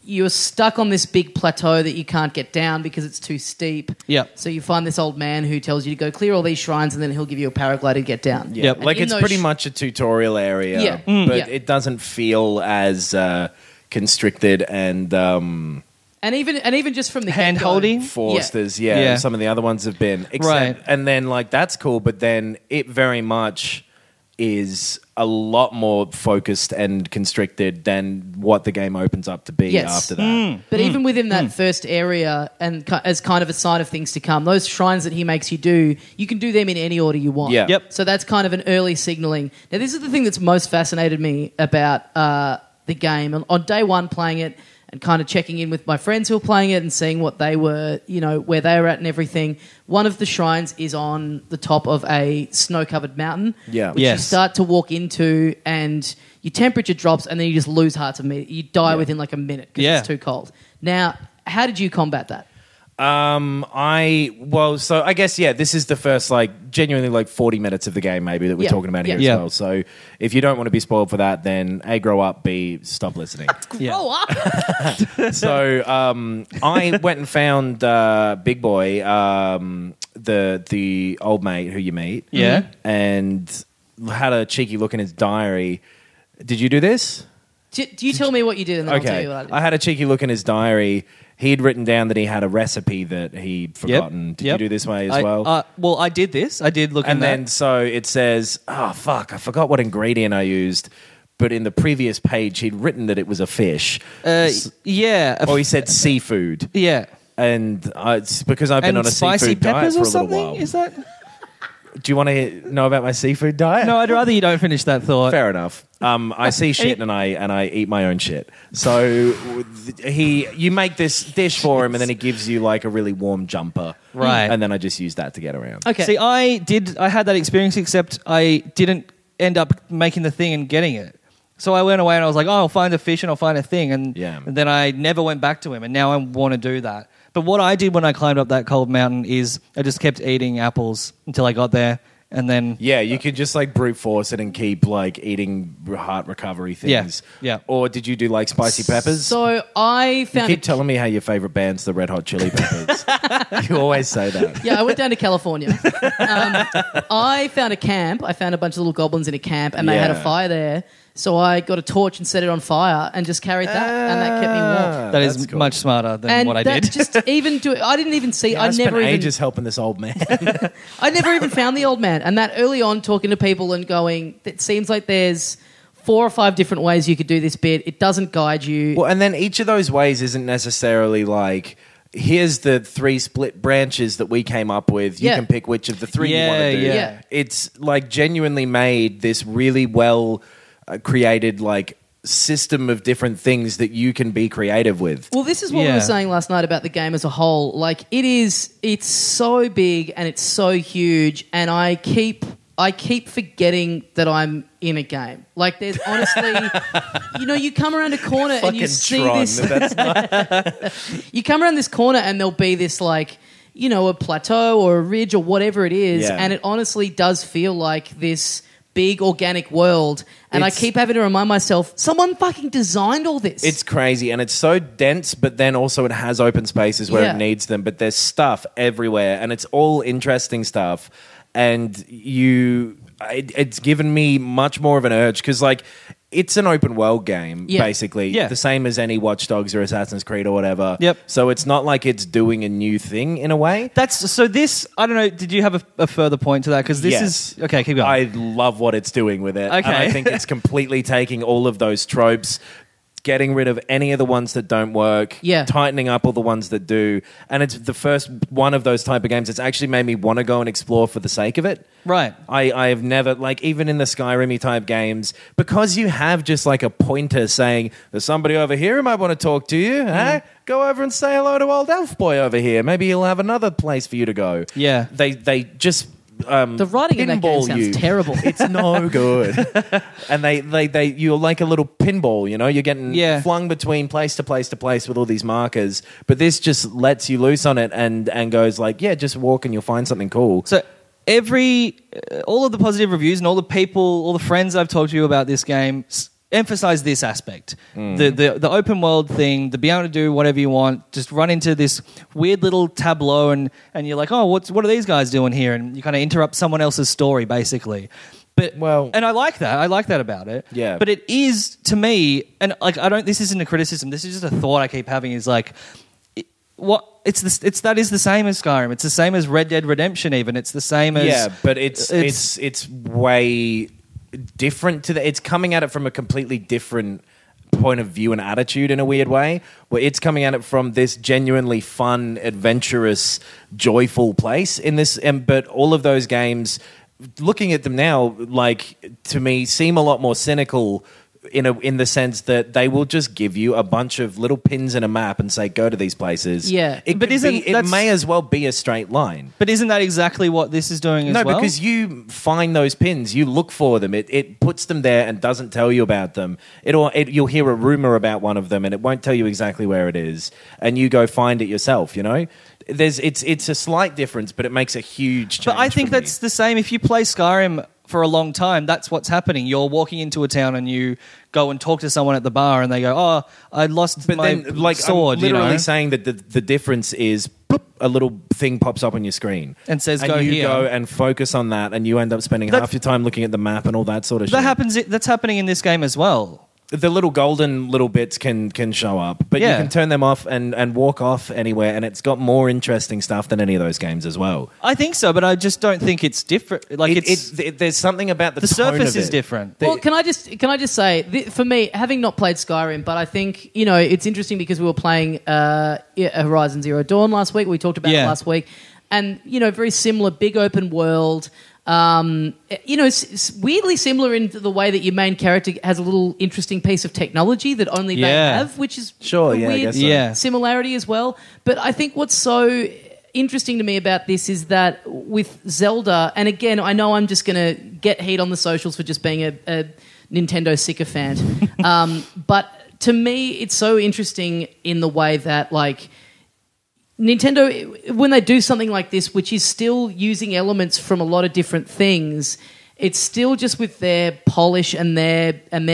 You're stuck on this big plateau that you can't get down because it's too steep. Yep. So you find this old man who tells you to go clear all these shrines and then he'll give you a paraglider to get down. Yeah, like it's pretty much a tutorial area, but it doesn't feel as constricted and even just from the hand-holding forced as some of the other ones have been. Right. And then that's cool, but then it very much is a lot more focused and constricted than what the game opens up to be after that. But even within that first area, and as kind of a sign of things to come, those shrines that he makes you do, you can do them in any order you want. Yeah. Yep. So that's kind of an early signaling. Now, this is the thing that's most fascinated me about the game. On day one playing it, and kind of checking in with my friends who were playing it and seeing what they were, where they were at and everything. One of the shrines is on the top of a snow-covered mountain, which you start to walk into, and your temperature drops, and then you just lose hearts immediately. You die within like a minute because it's too cold. Now, how did you combat that? So I guess this is the first genuinely 40 minutes of the game maybe that we're talking about here as well. So if you don't want to be spoiled for that, then A, grow up, B, stop listening. Grow up. So I went and found Big Boy, the old mate who you meet, and had a cheeky look in his diary. Did you do this? Do you tell me what you did, and then I'll tell you what I did. I had a cheeky look in his diary. He'd written down that he had a recipe that he'd forgotten. Did you do this way as well? Well, I did this. I did look in that. And then so it says, oh, fuck, I forgot what ingredient I used. But in the previous page, he'd written that it was a fish. Or he said seafood. Yeah. And it's because I've been on a seafood diet for a little while. Is that... Do you want to know about my seafood diet? No, I'd rather you don't finish that thought. Fair enough. I see shit and I eat my own shit. So you make this dish for him, and then he gives you a really warm jumper, right? And then I just use that to get around. Okay. See, I had that experience, except I didn't end up making the thing and getting it. So I went away and I was like, I'll find a fish and I'll find a thing, and then I never went back to him, and now I want to do that. But what I did when I climbed up that cold mountain is I just kept eating apples until I got there, and then... Yeah, you could just brute force it and keep eating heart recovery things. Yeah. Or did you do spicy peppers? So I found... You keep telling me how your favourite band's the Red Hot Chili Peppers. You always say that. Yeah, I went down to California. I found a camp. I found a bunch of little goblins in a camp, and they had a fire there. So I got a torch and set it on fire and just carried that, and that kept me warm. That is cool. Much smarter than what I did. I didn't even see. I spent ages helping this old man. I never even found the old man. And that early on, talking to people and going, it seems like there's 4 or 5 different ways you could do this bit. It doesn't guide you. Well, and then each of those ways isn't necessarily here's the 3 split branches that we came up with. You can pick which of the 3 you want to do. Yeah. It's genuinely made this really well created system of different things that you can be creative with. Well, this is what we were saying last night about the game as a whole. It's so big and it's so huge, and I keep forgetting that I'm in a game. There's honestly, you come around a corner and you see this. You come around this corner and there'll be this a plateau or a ridge or whatever it is, and it honestly does feel like this big organic world, and I keep having to remind myself, someone fucking designed all this. It's crazy, and it's so dense, but then also it has open spaces where it needs them, but there's stuff everywhere, and it's all interesting stuff, and it's given me much more of an urge, because it's an open world game, basically. Yeah. The same as any Watch Dogs or Assassin's Creed or whatever. Yep. So it's not like it's doing a new thing in a way. This, I don't know, did you have a further point to that? Because this is... Okay, keep going. I love what it's doing with it. Okay. And I think it's completely taking all of those tropes, getting rid of any of the ones that don't work, tightening up all the ones that do. And it's the first one of those type of games that's actually made me want to go and explore for the sake of it. Right. I have never, even in the Skyrim-y type games, because you have just a pointer saying, there's somebody over here who might want to talk to you, huh? Go over and say hello to old elf boy over here. Maybe he'll have another place for you to go. Yeah. They just... the writing in that game sounds terrible. It's no good. And you're like a little pinball, you're getting flung between place to place to place with all these markers. But this just lets you loose on it and goes just walk and you'll find something cool. So all of the positive reviews and all the friends I've talked to you about this game emphasize this aspect. The open world thing, the be able to do whatever you want, just run into this weird little tableau and you're like, oh, what are these guys doing here? And you kind of interrupt someone else's story, basically. And I like that. I like that about it. Yeah. But it is, to me, and this isn't a criticism, this is just a thought I keep having, is that is the same as Skyrim. It's the same as Red Dead Redemption even. It's the same as... Yeah, but it's way... different it's coming at it from a completely different point of view and attitude in a weird way, where it's coming at it from this genuinely fun, adventurous, joyful place in this, but all of those games, looking at them now, to me, seem a lot more cynical in the sense that they will just give you a bunch of little pins in a map and say go to these places. Yeah, it may as well be a straight line. But isn't that exactly what this is doing as well? No, because you find those pins, you look for them. It puts them there and doesn't tell you about them. You'll hear a rumor about one of them and it won't tell you exactly where it is, and you go find it yourself. You know, it's a slight difference, but it makes a huge change. But I think that's the same if you play Skyrim for a long time. That's what's happening. You're walking into a town and you go and talk to someone at the bar and they go, "Oh, I lost my sword." I'm literally saying that the difference is bloop, a little thing pops up on your screen and says, and "Go you here." go and focus on that, and you end up spending half your time looking at the map and all that sort of shit. That's happening in this game as well. The little golden little bits can show up, but you can turn them off and walk off anywhere, and it's got more interesting stuff than any of those games as well. I think so, but I just don't think it's different. Like there's something about the tone surface of is different. Well, can I just say, for me, having not played Skyrim, but I think it's interesting because we were playing Horizon Zero Dawn last week. We talked about it last week, and very similar, big open world. It's weirdly similar in the way that your main character has a little interesting piece of technology that only they have, which is a weird similarity as well. But I think what's so interesting to me about this is that with Zelda, and again, I know I'm just going to get heat on the socials for just being a Nintendo sycophant, but to me, it's so interesting in the way that, like, Nintendo, when they do something like this, which is still using elements from a lot of different things, it's still just with their polish and their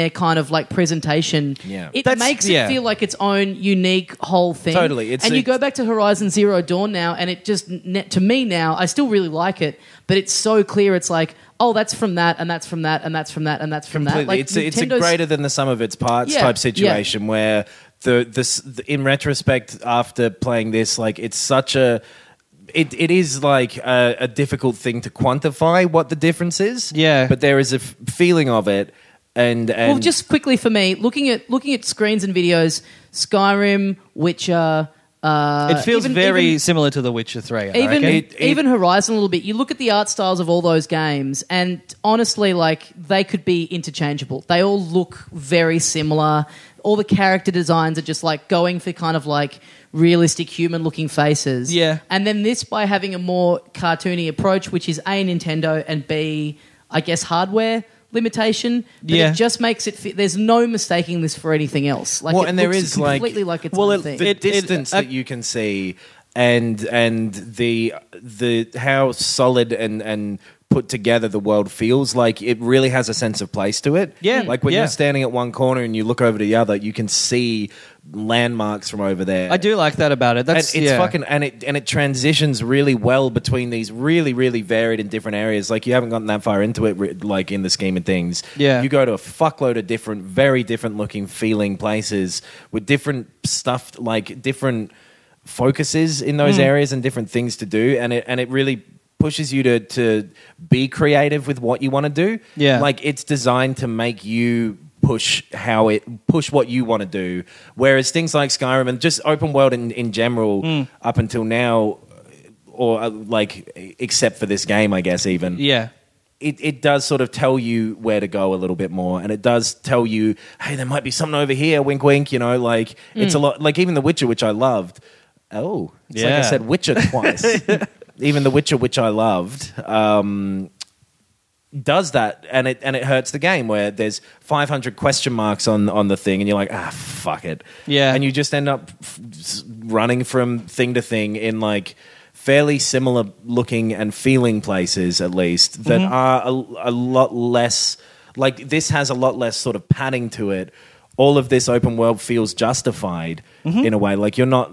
kind of like presentation. Yeah. It makes it feel like its own unique whole thing. Totally. You go back to Horizon Zero Dawn now, and it just, to me now, I still really like it, but it's so clear. It's like, oh, that's from that, and that's from that, and that's from that, and that's from that. Like, it's a greater than the sum of its parts type situation where in retrospect, after playing this, like, it's such a... It is like a difficult thing to quantify what the difference is. Yeah. But there is a feeling of it. And well, just quickly for me, looking at screens and videos, Skyrim, Witcher... it feels very similar to The Witcher 3. Even Horizon a little bit. You look at the art styles of all those games, and honestly, like, they could be interchangeable. They all look very similar. All the character designs are just like going for kind of like realistic human-looking faces. Yeah. And then this, by having a more cartoony approach, which is A, Nintendo, and B, I guess, hardware limitation, but it just makes it fit. There's no mistaking this for anything else. Like, and there is completely like its own thing. The distance that you can see and the how solid and put together the world feels, like it really has a sense of place to it. Yeah. Like when you're standing at one corner and you look over to the other, you can see landmarks from over there. I do like that about it. It transitions really well between these really, really varied and different areas. Like, you haven't gotten that far into it, like, in the scheme of things. Yeah. You go to a fuckload of different, very different looking, feeling places with different stuff, like different focuses in those areas and different things to do, and it really pushes you to be creative with what you want to do. Yeah. Like, it's designed to make you push what you want to do. Whereas things like Skyrim and just open world in general up until now, or like, except for this game, I guess, even. Yeah. It does sort of tell you where to go a little bit more, and it does tell you, hey, there might be something over here, wink, wink, like, it's a lot, like even The Witcher, which I loved. Oh, it's like I said Witcher twice. Even The Witcher, which I loved, does that, and it hurts the game where there's 500 question marks on the thing, and you're like, fuck it. Yeah. And you just end up running from thing to thing in, like, fairly similar looking and feeling places, at least, that are a lot less, like, this has a lot less sort of padding to it. All of this open world feels justified in a way. Like, you're not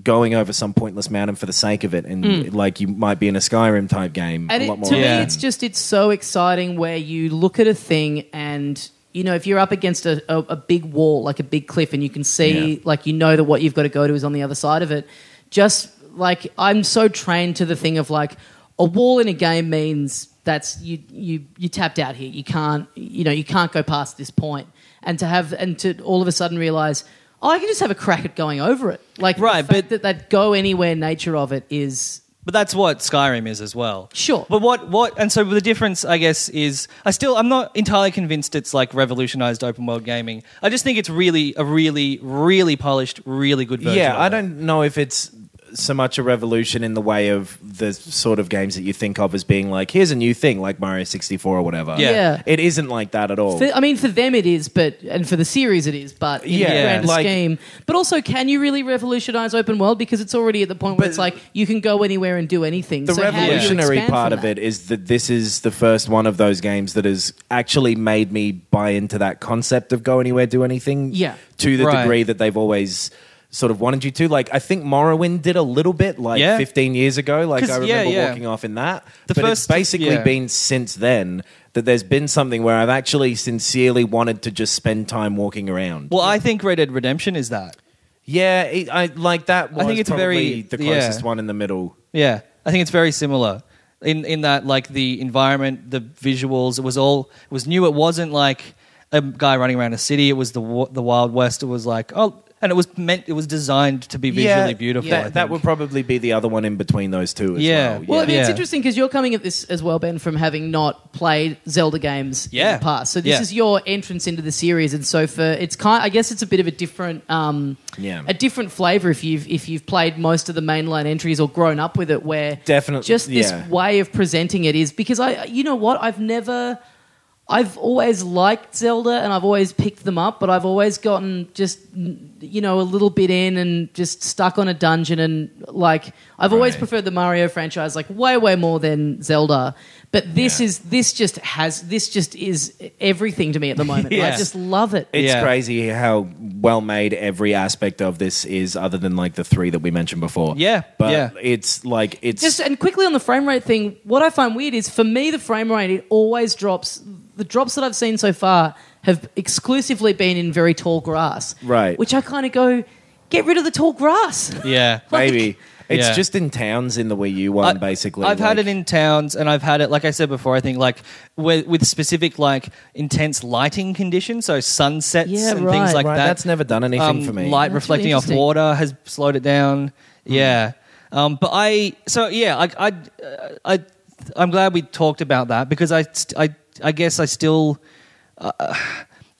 going over some pointless mountain for the sake of it, and like you might be in a Skyrim type game. And a lot more. To me, it's so exciting where you look at a thing and, if you're up against a big wall, like a big cliff, and you can see, like, that what you've got to go to is on the other side of it. Just like, I'm so trained to the thing of, like, a wall in a game means that's you tapped out here. You can't go past this point. And to all of a sudden realize, I can just have a crack at going over it. Like, right, but that go anywhere nature of it is But that's what Skyrim is as well. Sure. But and so the difference, I guess, is I'm not entirely convinced it's like revolutionized open world gaming. I just think it's really a really, really polished, really good version. Yeah, I don't know if it's so much a revolution in the way of the sort of games that you think of as being like, here's a new thing, like Mario 64 or whatever. Yeah. It isn't like that at all. For them it is, and for the series it is, but in the grand scheme. But also, can you really revolutionize open world? Because it's already at the point where it's like, you can go anywhere and do anything. The revolutionary part of it is that this is the first one of those games that has actually made me buy into that concept of go anywhere, do anything. Yeah. To the degree that they've always sort of wanted you to. Like, I think Morrowind did a little bit, 15 years ago. Like, I remember walking off in that. It's basically been since then that there's been something where I've actually sincerely wanted to just spend time walking around. Well, I think Red Dead Redemption is that. Yeah, I like that. I think it's probably the closest one in the middle. Yeah, I think it's very similar in that, like, the environment, the visuals. It was new. It wasn't like a guy running around a city. It was the Wild West. It was like, and it was designed to be visually beautiful. That would probably be the other one in between those two as well. Well, I mean, it's interesting because you're coming at this as well, Ben, from having not played Zelda games in the past. So this is your entrance into the series, and so I guess it's a bit of a different, a different flavour if you've played most of the mainline entries or grown up with it. Where definitely just this way of presenting it is because I've always liked Zelda and I've always picked them up, but I've always gotten just, a little bit in and just stuck on a dungeon and like I've always preferred the Mario franchise like way, way more than Zelda. But this just is everything to me at the moment. I just love it. It's crazy how well made every aspect of this is, other than like the three that we mentioned before. But it's like and quickly on the frame rate thing, what I find weird is for me the frame rate, it always drops. The drops that I've seen so far have exclusively been in very tall grass. Right. Which I kind of go, get rid of the tall grass. Yeah. Maybe. It's just in towns in the Wii U one, basically. I've had it in towns, and I've had it, like I said before, I think, like, with specific, like, intense lighting conditions, so sunsets and things like that. That's never done anything for me. Light reflecting off water has slowed it down. Yeah. I'm glad we talked about that, because I guess I still...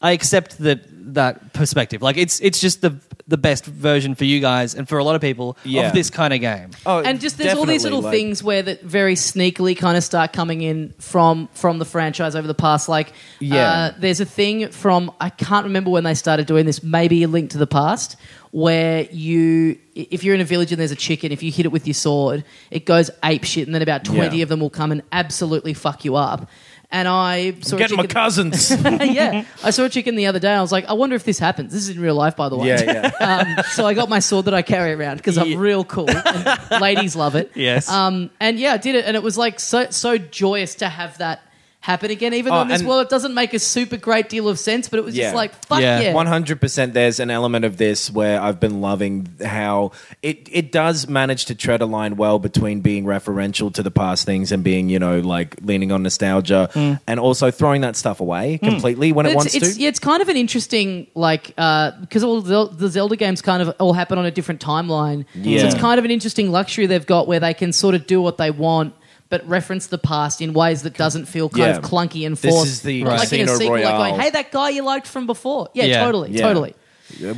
I accept that perspective. Like, it's just the best version for you guys and for a lot of people of this kind of game. Oh, and just there's all these little things where that very sneakily kind of start coming in from the franchise over the past. Like, there's a thing from, I can't remember when they started doing this, maybe A Link to the Past, where if you're in a village and there's a chicken, if you hit it with your sword, it goes ape shit, and then about 20 of them will come and absolutely fuck you up. And I saw Get my cousins. I saw a chicken the other day. I was like, I wonder if this happens. This is in real life, by the way. So I got my sword that I carry around because I'm real cool. And ladies love it. Yes. I did it, and it was like so joyous to have that happen again, even though in this world it doesn't make a super great deal of sense, but it was just like, fuck yeah. 100% there's an element of this where I've been loving how it does manage to tread a line well between being referential to the past things and being, like leaning on nostalgia and also throwing that stuff away completely when it wants to. Yeah, it's kind of an interesting, because all the Zelda games kind of all happen on a different timeline. Yeah. So it's kind of an interesting luxury they've got where they can sort of do what they want but reference the past in ways that doesn't feel kind of clunky and forced. This is the like in a sequel, Royale. like going, hey, that guy you liked from before. Yeah. Totally.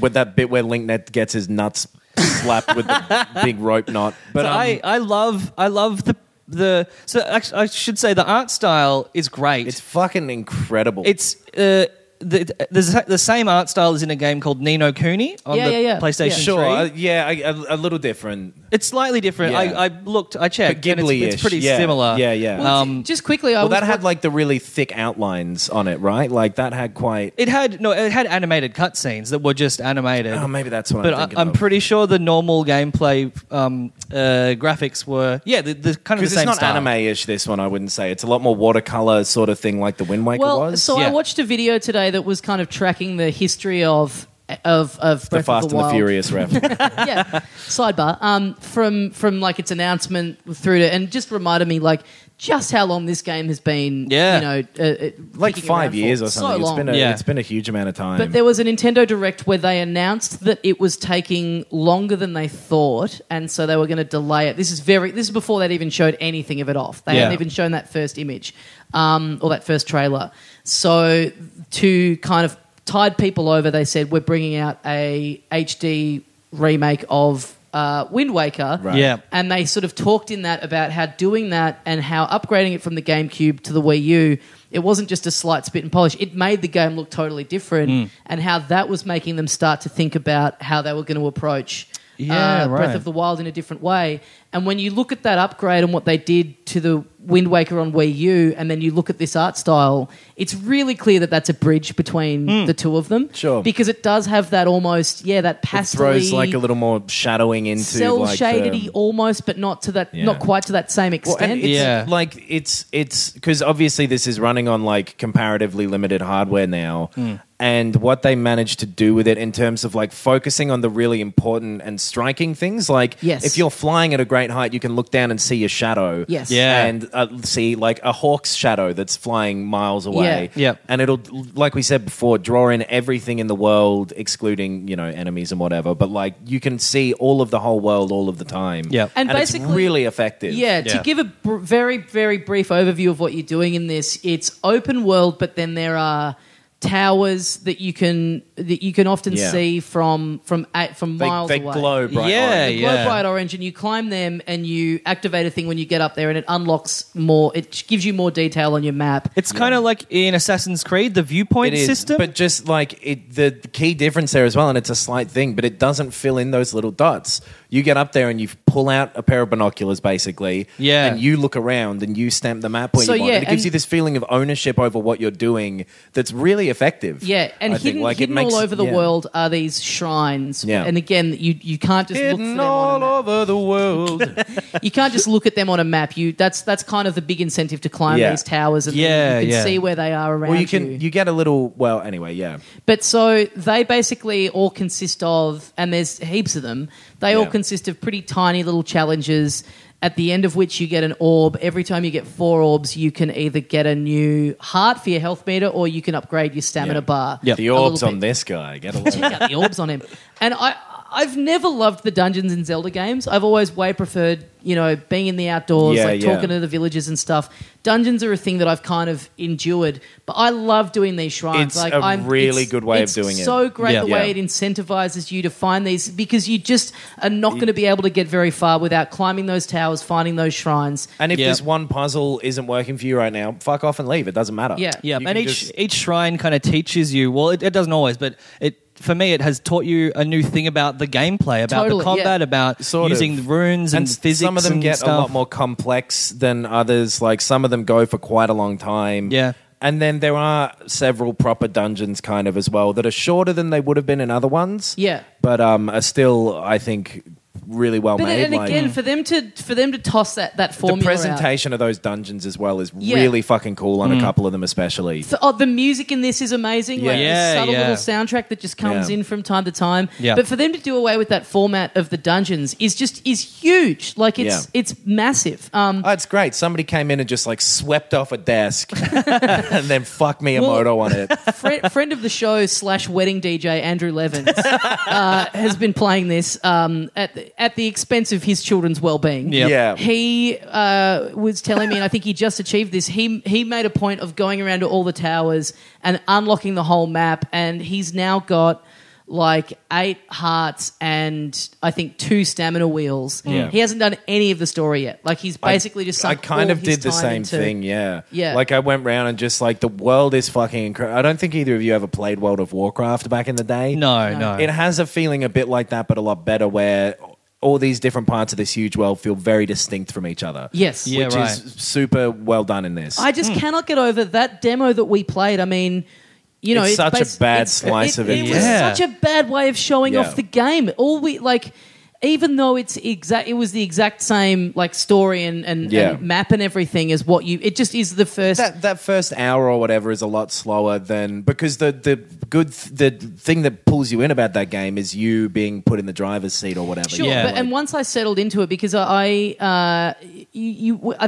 With that bit where Linknet gets his nuts slapped with the big rope knot. But I love the so actually, I should say the art style is great. It's fucking incredible. It's the same art style as in a game called Ni no Kuni on the PlayStation 3. A little different. It's slightly different. Yeah. I checked. And it's pretty similar. Yeah. Well, just quickly, that had like the really thick outlines on it, right? Like that had quite. It had animated cutscenes that were just animated. Oh, maybe that's what I'm thinking I'm of. pretty sure the normal gameplay graphics were the kind of the same it's not style. anime-ish. This one, I wouldn't say. It's a lot more watercolor sort of thing, like the Wind Waker was. So I watched a video today that was kind of tracking the history of of Breath The of Fast the and the Wild. Furious ref. Yeah, sidebar. From like its announcement through to, and just reminded me like just how long this game has been. Yeah. Like kicking 5 around years for. or something. So long. It's been a huge amount of time. But there was a Nintendo Direct where they announced that it was taking longer than they thought, and so they were going to delay it. This is before they'd even showed anything of it off. They hadn't even shown that first image or that first trailer. So to kind of tide people over, they said we're bringing out a HD remake of Wind Waker. Right. Yeah. And they sort of talked in that about how doing that and how upgrading it from the GameCube to the Wii U, it wasn't just a slight spit and polish. It made the game look totally different, and how that was making them start to think about how they were going to approach Breath of the Wild in a different way. And when you look at that upgrade and what they did to the Wind Waker on Wii U, and then you look at this art style, it's really clear that that's a bridge between the two of them. Sure. Because it does have that almost, that pastel-y... It throws like a little more shadowing into cel-shaded-y almost, but not to that, not quite to that same extent. It's because obviously this is running on like comparatively limited hardware now. And what they managed to do with it in terms of like focusing on the really important and striking things, like if you're flying at a great height, you can look down and see your shadow. Yes. Yeah. And see like a hawk's shadow that's flying miles away. Yeah. And it'll, like we said before, draw in everything in the world, excluding, enemies and whatever. But like you can see all of the whole world all of the time. Yeah. And it's basically- really effective. To give a very, very brief overview of what you're doing in this, it's open world, but then there are towers that you can often see from miles They away. glow bright Yeah, orange. They glow bright orange, and you climb them, and you activate a thing when you get up there, and it unlocks more. It gives you more detail on your map. It's kind of like in Assassin's Creed, the viewpoint It is, system. but just like the key difference there as well, and it's a slight thing, but it doesn't fill in those little dots. You get up there and you pull out a pair of binoculars, basically, and you look around and you stamp the map where you want. And it gives you this feeling of ownership over what you're doing that's really effective. Yeah, and hidden all over the world are these shrines. Yeah. And again, you can't just look for them all on a map. over the world. You can't just look at them on a map. That's kind of the big incentive to climb these towers, and then you can see where they are around well, you get a little. Well, anyway, yeah. But so they basically all consist of, and there's heaps of them. They all consist of pretty tiny little challenges, at the end of which you get an orb. Every time you get 4 orbs, you can either get a new heart for your health meter, or you can upgrade your stamina bar. Yep. The orbs on this guy. Get a load. Check out the orbs on him. And I've never loved the dungeons in Zelda games. I've always way preferred, being in the outdoors, talking to the villagers and stuff. Dungeons are a thing that I've kind of endured, but I love doing these shrines. It's a really good way of doing it. It's so great the way it incentivizes you to find these, because you just are not going to be able to get very far without climbing those towers, finding those shrines. And if this one puzzle isn't working for you right now, fuck off and leave. It doesn't matter. Yeah. Yeah, and each shrine kind of teaches you. Well, it doesn't always, but for me, it has taught you a new thing about the gameplay, about the combat, about using the runes and physics. Some of them get stuff. a lot more complex than others. Like some of them go for quite a long time. Yeah. And then there are several proper dungeons kind of as well that are shorter than they would have been in other ones. Yeah. But are still, I think, really well made. And again, for them to toss that formula the presentation of those dungeons as well is really fucking cool on a couple of them especially. The music in this is amazing. Yeah. Like this subtle little soundtrack that just comes in from time to time. Yeah. But for them to do away with that format of the dungeons is huge. Like it's massive. It's great. Somebody came in and just like swept off a desk and then fuck Miyamoto on it. Friend of the show / wedding DJ Andrew Levins has been playing this at the expense of his children's well-being. Yep. Yeah. He was telling me, and I think he just achieved this, he made a point of going around to all the towers and unlocking the whole map, and he's now got like 8 hearts and I think 2 stamina wheels. Yeah. He hasn't done any of the story yet. Like he's basically just sunk I kind all of his did the time same into- thing, yeah. Yeah. Like I went round and just like the world is fucking incredible. I don't think either of you ever played World of Warcraft back in the day. No. It has a feeling a bit like that, but a lot better, where all these different parts of this huge world feel very distinct from each other. Yes. Yeah, which right. is super well done in this. I just cannot get over that demo that we played. I mean, It's such a bad slice of it. It was Yeah. such a bad way of showing Yeah. off the game. even though it was the exact same like story and map and everything as what it just is the first that first hour or whatever is a lot slower than because the thing that pulls you in about that game is you being put in the driver's seat or whatever. Sure, and once I settled into it, because I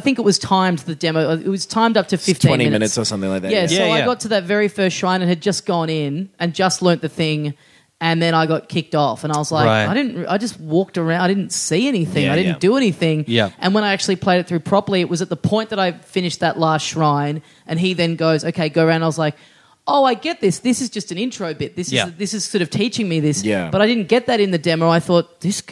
think it was timed, the demo. It was timed up to 15 20 minutes or something like that. Yeah, so I got to that very first shrine and had just gone in and just learnt the thing. And then I got kicked off, and I was like, I just walked around. I didn't see anything. I didn't do anything. Yeah. And when I actually played it through properly, it was at the point that I finished that last shrine, and he then goes, "Okay, go around." I was like, "Oh, I get this. This is just an intro bit. This is sort of teaching me this." Yeah. But I didn't get that in the demo. I thought this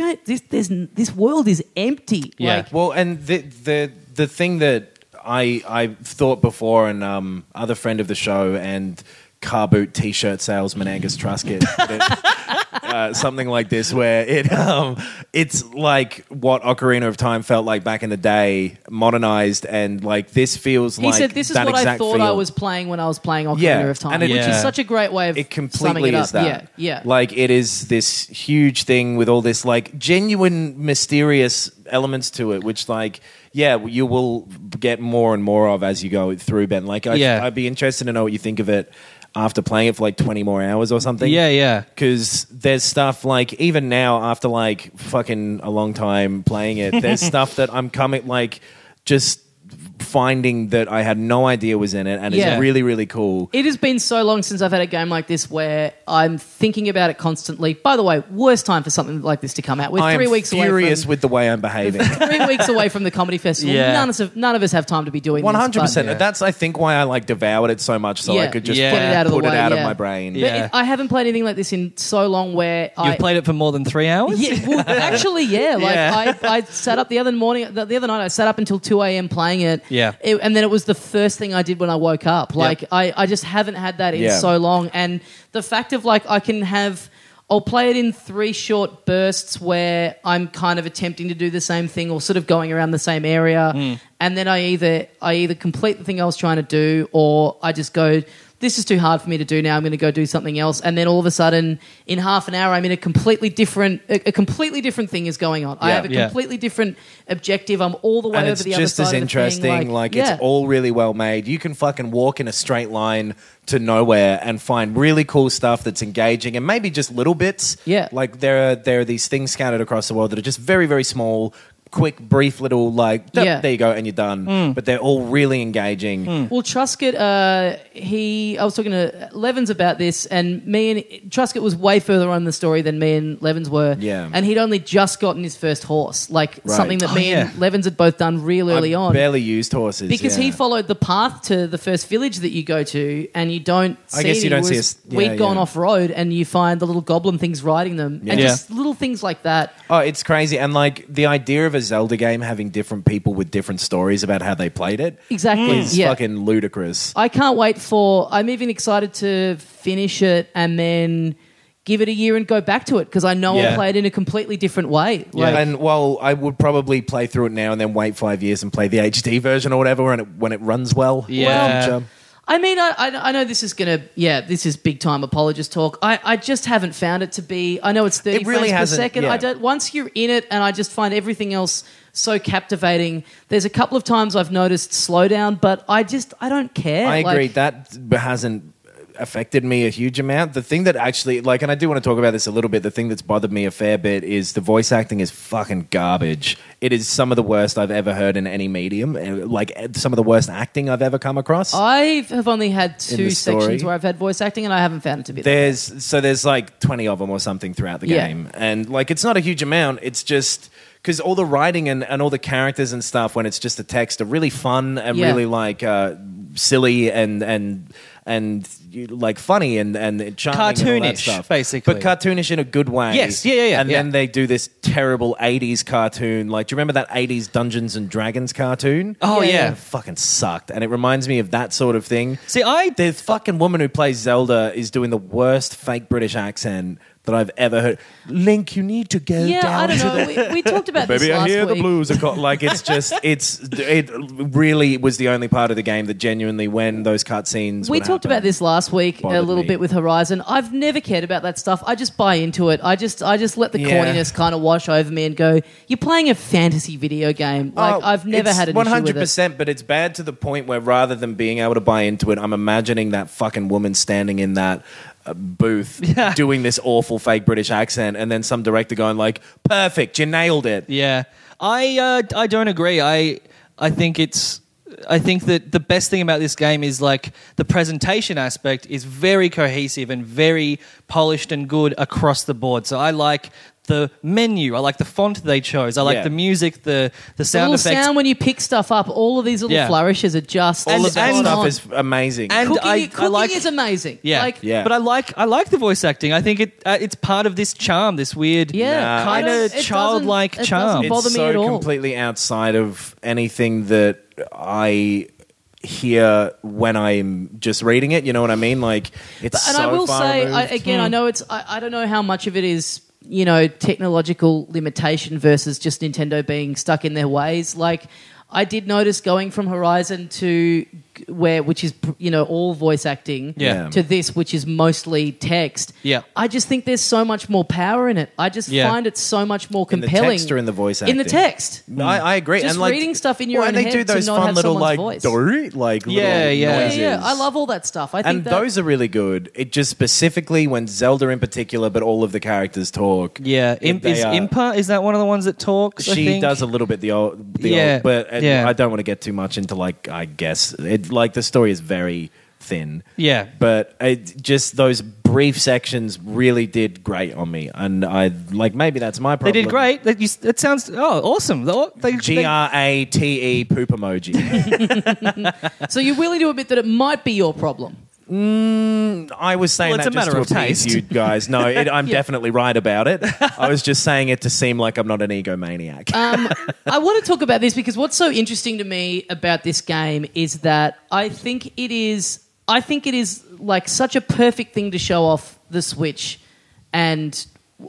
world is empty. Yeah. Like, well, and the thing that I thought before, and other friend of the show and car boot t-shirt salesman Angus Truscott something like this, where it's like what Ocarina of Time felt like back in the day, modernized, and like this feels he said this is what I thought I was playing when I was playing Ocarina of Time, which is such a great way of it completely summing it up. Is that. Yeah. Like it is this huge thing with all this like genuine mysterious elements to it, which like you will get more and more of as you go through, Ben. Like I'd be interested to know what you think of it after playing it for like 20 more hours or something. Yeah. Because there's stuff like, even now after like fucking a long time playing it, there's stuff that I'm coming like just finding that I had no idea was in it, and it's really, really cool. It has been so long since I've had a game like this where I'm thinking about it constantly. By the way, worst time for something like this to come out. We're 3 weeks away. I'm furious with the way I'm behaving. 3 weeks away from the comedy festival. Yeah. None of us have time to be doing 100%. this. That's, I think, why I like devoured it so much, so I could just get it out of put the it way, out of my brain. Yeah. I haven't played anything like this in so long where You've played it for more than 3 hours? Yeah, well, actually, yeah. Like I sat up the other night. I sat up until 2 a.m. playing it. Yeah. And then it was the first thing I did when I woke up. Like I just haven't had that in so long. And the fact of like I'll play it in 3 short bursts where I'm kind of attempting to do the same thing or sort of going around the same area, and then I either complete the thing I was trying to do, or I just go, this is too hard for me to do now, I'm going to go do something else. And then all of a sudden, in half an hour, I'm in a completely different thing is going on. I have a completely different objective. I'm all the way over the other side of the thing. And it's just as interesting. It's all really well made. You can fucking walk in a straight line to nowhere and find really cool stuff that's engaging, and maybe just little bits. Yeah. Like there are these things scattered across the world that are just very, very small, quick, brief little there you go, and you're done. But they're all really engaging. Well, Truscott, I was talking to Levins about this, and Truscott was way further on in the story than me and Levins were. Yeah. And he'd only just gotten his first horse, something that me and Levins had both done real early on. Barely used horses. Because he followed the path to the first village that you go to, and you don't see we'd gone off-road, and you find the little goblin things riding them. And just little things like that. Oh, it's crazy. And like the idea of a Zelda game having different people with different stories about how they played it is fucking ludicrous. I can't wait I'm even excited to finish it and then give it a year and go back to it, because I know I'll play it in a completely different way. And I would probably play through it now and then wait 5 years and play the HD version or whatever when it runs well. Yeah. I mean, I know this is this is big time apologist talk. I just haven't found it to be. I know it's 30 frames per second. Yeah. Once you're in it, and I just find everything else so captivating. There's a couple of times I've noticed slowdown, but I don't care. I agree. That hasn't affected me a huge amount. The thing that actually, and I do want to talk about this a little bit, the thing that's bothered me a fair bit is the voice acting is fucking garbage. It is some of the worst I've ever heard in any medium, some of the worst acting I've ever come across. I have only had 2 sections where I've had voice acting, and I haven't found it to be there's like 20 of them or something throughout the game, and it's not a huge amount. It's just because all the writing and all the characters and stuff, when it's just the text, are really fun and really silly and funny and charming, cartoonish, and all that stuff. Basically, but cartoonish in a good way. Yes, yeah. And then they do this terrible 80s cartoon. Do you remember that 80s Dungeons and Dragons cartoon? Oh yeah. It fucking sucked, and it reminds me of that sort of thing. See, the fucking woman who plays Zelda is doing the worst fake British accent that I've ever heard. Link, you need to go down. I don't know. We talked about this Maybe last I hear week. the blues. Like it really was the only part of the game that genuinely, when those cutscenes. We talked about this last week a little bit with Horizon. I've never cared about that stuff. I just buy into it. I just let the corniness kind of wash over me and go, you're playing a fantasy video game. Like I've never had an issue with it. 100%, but it's bad to the point where rather than being able to buy into it, I'm imagining that fucking woman standing in that booth doing this awful fake British accent, and then some director going like, perfect, you nailed it. Yeah. I don't agree. I think that the best thing about this game is like the presentation aspect is very cohesive and very polished and good across the board. So I like the menu, I like the font they chose, I like the music, the sound effects. Sound when you pick stuff up, all of these little flourishes are just all of that stuff is amazing. And cooking is amazing. But I like the voice acting. I think it's part of this charm, this weird kind of childlike charm. It doesn't bother me at all. It's so completely outside of anything that I hear when I'm just reading it. You know what I mean? Like it's and so I will far say removed. I know it's. I don't know how much of it is, you know, technological limitation versus just Nintendo being stuck in their ways. Like, I did notice going from Horizon to which is, you know, all voice acting to this, which is mostly text. Yeah. I just think there's so much more power in it. I just find it so much more compelling. In the text or in the voice acting? In the text. I agree. Just and like, reading stuff in your own and head they do those to not fun have little someone's like voice. little noises. Yeah. I love all that stuff. I think those are really good. It just specifically when Zelda in particular, but all of the characters talk. Yeah, Impa, is that one of the ones that talks? She does a little bit the old, but I don't want to get too much into like, I guess like the story is very thin. Yeah, but just those brief sections really did great on me, and I like maybe that's my problem. They did great. It sounds awesome. GRATE poop emoji. So you're willing to admit that it might be your problem? I was saying that just to appease you guys. No, I'm definitely right about it. I was just saying it to seem like I'm not an egomaniac. I want to talk about this because what's so interesting to me about this game is that I think it is like such a perfect thing to show off the Switch and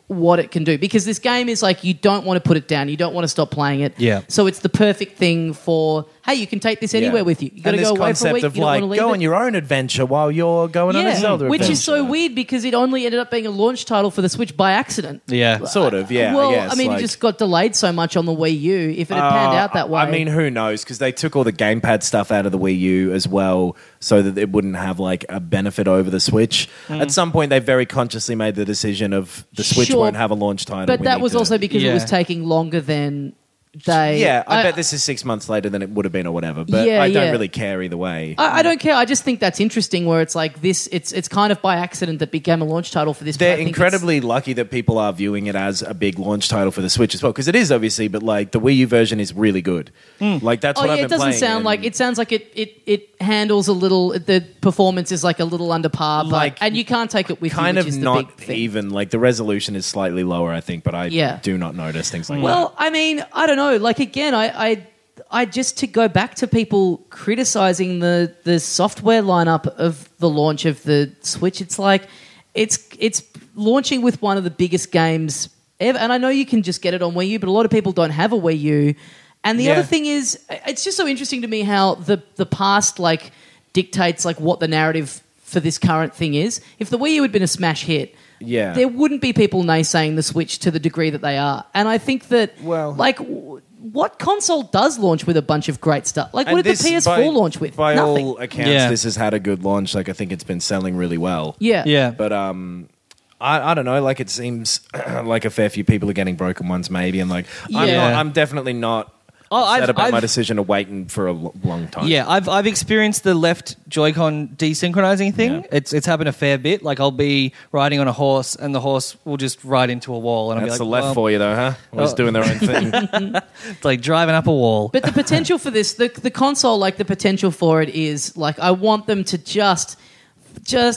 what it can do, because this game is like, you don't want to put it down, you don't want to stop playing it. Yeah. So it's the perfect thing for, hey, you can take this anywhere with you. You got to go away for a week. Of you don't like, want to leave go it. on your own adventure while you're going on a Zelda which adventure. is so weird because it only ended up being a launch title for the Switch by accident. Yeah, sort of. Yeah. Well, I guess, it just got delayed so much on the Wii U. If it had panned out that way, I mean, who knows? Because they took all the gamepad stuff out of the Wii U as well, so that it wouldn't have like a benefit over the Switch. At some point, they very consciously made the decision of the Switch won't have a launch title. But that was also because it was taking longer than they... Yeah, I bet this is 6 months later than it would have been or whatever. But I don't really care either way. I don't care. I just think that's interesting where it's like this... It's kind of by accident that became a launch title for this. They're incredibly lucky that people are viewing it as a big launch title for the Switch as well, because it is obviously, but like the Wii U version is really good. Like that's what I've been playing. It doesn't sound like... It sounds like it handles a little... The performance is like a little under par, but, and you can't take it with kind you, of which is not the big thing. even. Like the resolution is slightly lower, I think, but I do not notice things like that. Well, I mean, I don't know. Like again, I just, to go back to people criticizing the software lineup of the launch of the Switch, it's like it's launching with one of the biggest games ever. And I know you can just get it on Wii U, but a lot of people don't have a Wii U. And the other thing is, it's just so interesting to me how the past like dictates like what the narrative for this current thing is. If the Wii U had been a smash hit, there wouldn't be people naysaying the Switch to the degree that they are. And I think that, what console does launch with a bunch of great stuff? Like, what did the PS4 launch with? By Nothing. all accounts, this has had a good launch. Like, I think it's been selling really well. Yeah. But I don't know. Like, it seems like a fair few people are getting broken ones, maybe. And like, I'm definitely not upset about my decision of waiting for a long time. Yeah, I've experienced the left Joy-Con desynchronizing thing. Yeah. It's happened a fair bit. Like, I'll be riding on a horse and the horse will just ride into a wall. And That's I'll be the left for you, though, huh? Always doing their own thing. It's like driving up a wall. But the potential for this, the console, like the potential for it is, like, I want them to just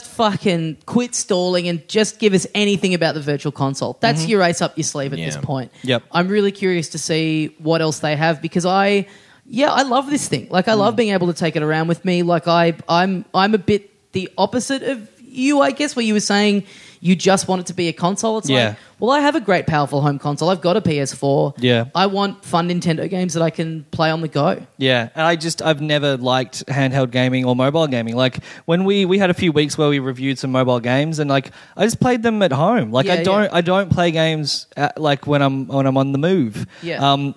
fucking quit stalling and just give us anything about the Virtual Console. That's your ace up your sleeve at this point. Yep. I'm really curious to see what else they have, because I love this thing. Like, I love being able to take it around with me. Like, I'm a bit the opposite of you, I guess, where you were saying you just want it to be a console. It's like, well, I have a great, powerful home console. I've got a PS4. Yeah. I want fun Nintendo games that I can play on the go. Yeah, and I've never liked handheld gaming or mobile gaming. Like when we had a few weeks where we reviewed some mobile games, and like I just played them at home. Like I don't play games like when I'm on the move. Yeah.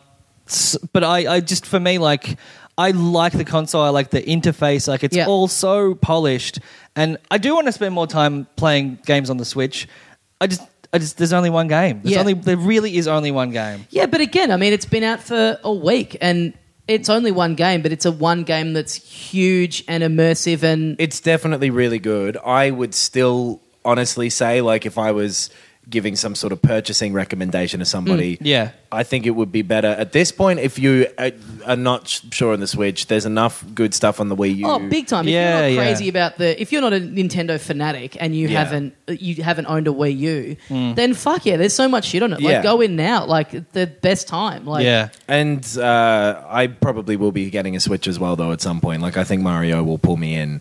But I just, for me, like I like the console. I like the interface. Like it's all so polished, and I do want to spend more time playing games on the Switch. I just there's only one game. There really is only one game. Yeah, but again, I mean, it's been out for a week, and it's only one game, but it's a one game that's huge and immersive, and it's definitely really good. I would still honestly say, like, if I was giving some sort of purchasing recommendation to somebody, I think it would be better at this point if you are not sure on the Switch. There's enough good stuff on the Wii U. Oh, big time! If you're not crazy about if you're not a Nintendo fanatic and you haven't owned a Wii U, then fuck yeah, there's so much shit on it. Like, go in now, like the best time. Like, and I probably will be getting a Switch as well, though, at some point. Like, I think Mario will pull me in,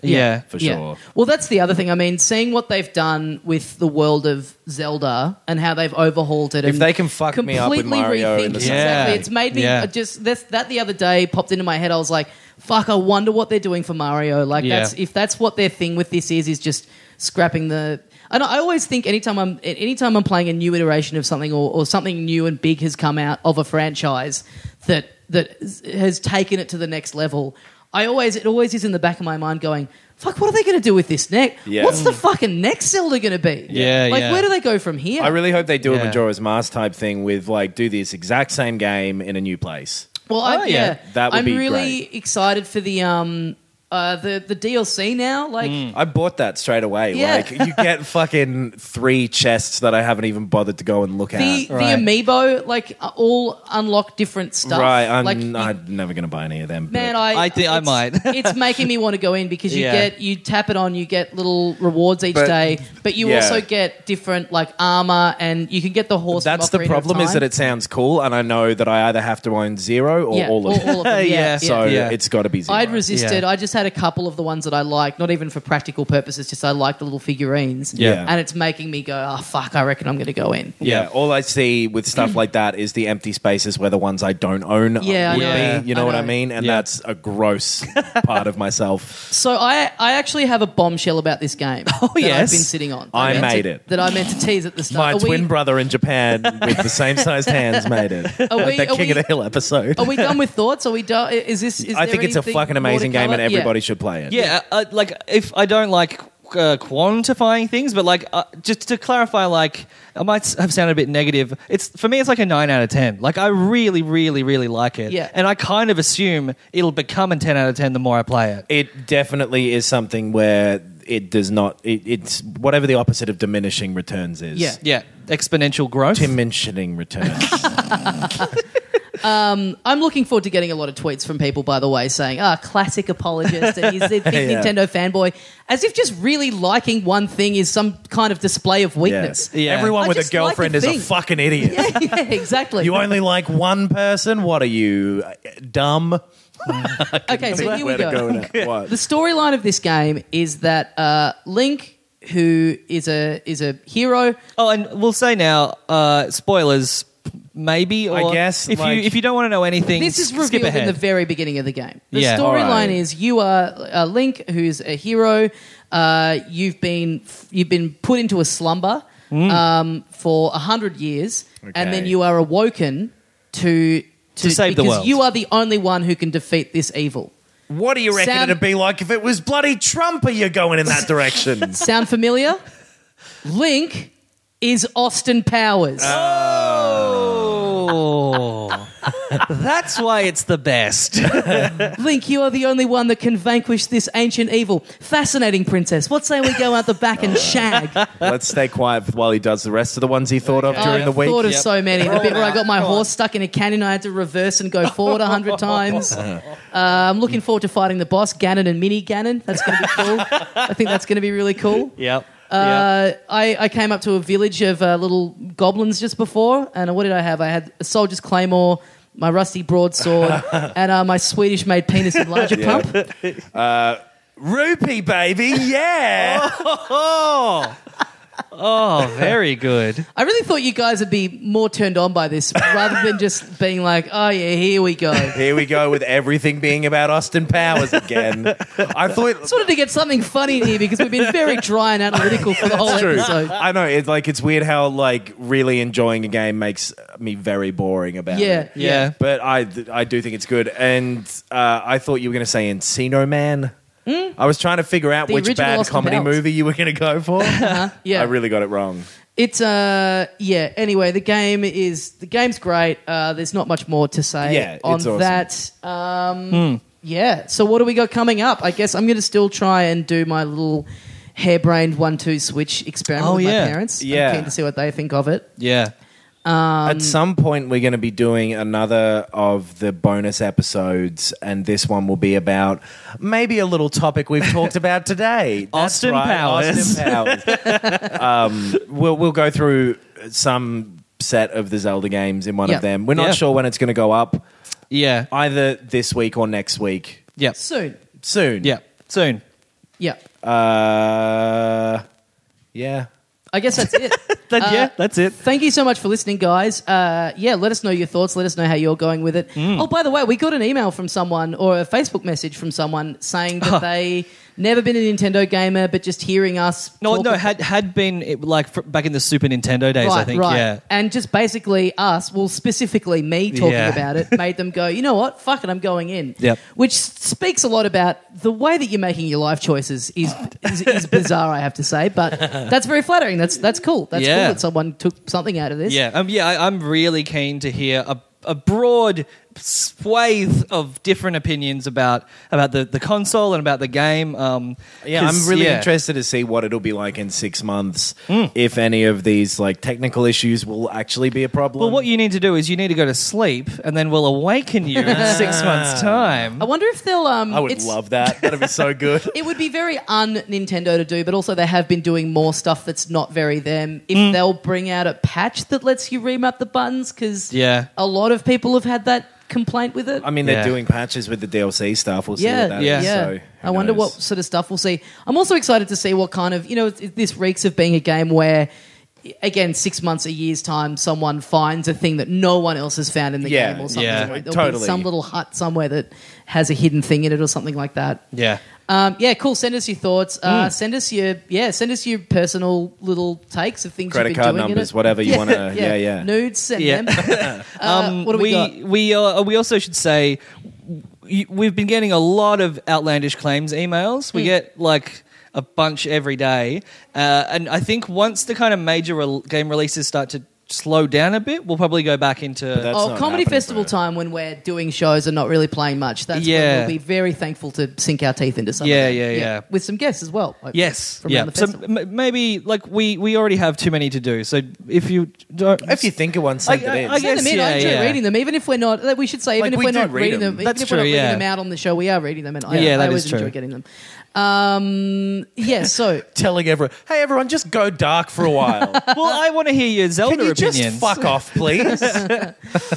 for sure. Well, that's the other thing. I mean, seeing what they've done with the world of Zelda and how they've overhauled it, if they can fuck me up with Mario. Exactly. It's made me that the other day popped into my head. I was like, fuck, I wonder what they're doing for Mario. Like, if that's what their thing with this is just scrapping the... And I always think anytime I'm playing a new iteration of something or something new and big has come out of a franchise that has taken it to the next level, it always is in the back of my mind going, fuck, what are they going to do with this next? Yeah. What's the fucking next Zelda going to be? Where do they go from here? I really hope they do a Majora's Mask type thing with, like, do this exact same game in a new place. Well, that would be I'm really great. excited for the DLC now. Like, I bought that straight away. Yeah. Like, you get fucking 3 chests that I haven't even bothered to go and look at. The amiibo, like, all unlock different stuff. Right, I'm never going to buy any of them. Man, I think I might. It's making me want to go in because you tap it on, you get little rewards each day, but you also get different, like, armor, and you can get the horse. That's the problem, is that it sounds cool, and I know that I either have to own 0 or all of them. It's got to be 0. I'd resisted. I just had a couple of the ones that I like, not even for practical purposes, just I like the little figurines. Yeah. And it's making me go, oh, fuck, I reckon I'm going to go in. Yeah. All I see with stuff like that is the empty spaces where the ones I don't own would be. You know what I mean? And that's a gross part of myself. So I actually have a bombshell about this game that I've been sitting on. That I meant to tease at the start. My twin brother in Japan with the same sized hands made it. The King of the Hill episode. Are we done with thoughts? Are we done? I think it's a fucking amazing game and everybody should play it. Yeah, like, if I don't like quantifying things, but like just to clarify, like, I might have sounded a bit negative. For me, it's like a 9 out of 10. Like, I really, really, really like it. Yeah. And I kind of assume it'll become a 10 out of 10 the more I play it. It definitely is something where it does not. It's whatever the opposite of diminishing returns is. Yeah. Exponential growth. Diminishing returns. I'm looking forward to getting a lot of tweets from people, by the way, saying, classic apologist, and he's a big Nintendo fanboy, as if just really liking one thing is some kind of display of weakness. Yeah. Everyone with a girlfriend is a fucking idiot. Yeah, exactly. You only like one person? What are you, dumb? Okay, so here we go. What? The storyline of this game is that Link, who is a hero... Oh, and we'll say now, spoilers... Maybe, or I guess if you don't want to know anything, this is revealed in the very beginning of the game. The Yeah. storyline is you are Link, who's a hero. You've been put into a slumber for 100 years, and then you are awoken to save the world. because you are the only one who can defeat this evil. What do you reckon it'd be like if it was bloody Trump? Are you going in that direction? Sound familiar? Link is Austin Powers. That's why it's the best. Link, you are the only one that can vanquish this ancient evil. Fascinating, princess. What say we go out the back and shag? Let's stay quiet while he does the rest of the ones he thought of during the week. I thought of so many. The bit where I got my horse stuck in a cannon, I had to reverse and go forward 100 times. I'm looking forward to fighting the boss, Ganon and Mini Ganon. That's going to be cool. I think that's going to be really cool. Yep. I came up to a village of little goblins just before, and what did I have? I had a soldier's claymore, my rusty broadsword, and my Swedish-made penis enlarger pump. Rupee, baby, yeah. Oh, very good. I really thought you guys would be more turned on by this rather than just being like, oh, yeah, here we go. Here we go with everything being about Austin Powers again. I just wanted to get something funny in here because we've been very dry and analytical for the whole episode. I know. It's weird how, like, really enjoying a game makes me very boring about it. Yeah. But I do think it's good. And I thought you were going to say Encino Man. I was trying to figure out which bad comedy movie you were going to go for. Yeah. I really got it wrong. It's anyway, the game's great. There's not much more to say on awesome. that. Yeah. So what do we got coming up? I guess I'm going to still try and do my little harebrained 1-2 switch experiment with my parents. Yeah. I'm keen to see what they think of it. Yeah. At some point, we're going to be doing another of the bonus episodes, and this one will be about maybe a little topic we've talked about today. Austin Powers. We'll go through some set of the Zelda games in one of them. We're not sure when it's going to go up. Yeah. Either this week or next week. Yep. Soon. Yeah. Soon. Yeah. Yeah. I guess that's it. That's it. Thank you so much for listening, guys. Let us know your thoughts. Let us know how you're going with it. Oh, by the way, we got an email from someone or a Facebook message from someone saying that they never been a Nintendo gamer, but just hearing us. Had been back in the Super Nintendo days, I think. Right. Yeah. And just basically us, well, specifically me talking about it, made them go, you know what? Fuck it, I'm going in. Yep. Which speaks a lot about the way that you're making your life choices is bizarre, I have to say, but that's very flattering. That's cool. That's cool that someone took something out of this. Yeah. I'm really keen to hear a broad swathe of different opinions about the console and about the game. I'm really interested to see what it'll be like in 6 months, if any of these like technical issues will actually be a problem. Well, what you need to do is you need to go to sleep, and then we'll awaken you in 6 months' time. I wonder if they'll... I would love that. That'd be so good. It would be very un-Nintendo to do, but also they have been doing more stuff that's not very them. If they'll bring out a patch that lets you remap the buttons, because a lot of people have had that complaint with it. I mean, they're doing patches with the DLC stuff. We'll see what that is. So I wonder what sort of stuff we'll see. I'm also excited to see what kind of, this reeks of being a game where, again, 6 months, a year's time, someone finds a thing that no one else has found in the game or something. Yeah, There'll be some little hut somewhere that has a hidden thing in it or something like that. Yeah. Cool. Send us your thoughts. Send us your personal little takes of things credit you've been card doing numbers, whatever you want to. Yeah. Nudes. Send them. What do we got? We also should say we've been getting a lot of outlandish claims emails. We get like a bunch every day, and I think once the kind of major game releases start to slow down a bit, we'll probably go back into comedy festival time when we're doing shows and not really playing much. That's when we'll be very thankful to sink our teeth into something. Yeah. With some guests as well. Yes. From around the festival. So maybe like we already have too many to do. So if you think of one, send it in. I guess, I enjoy reading them, even if we're not. We should say even if we're not reading them. That's even if we're true. not reading them out on the show, we are reading them, and I always enjoy getting them. So telling everyone, hey everyone, just go dark for a while. Well, I want to hear your Zelda opinions. Just fuck off, please.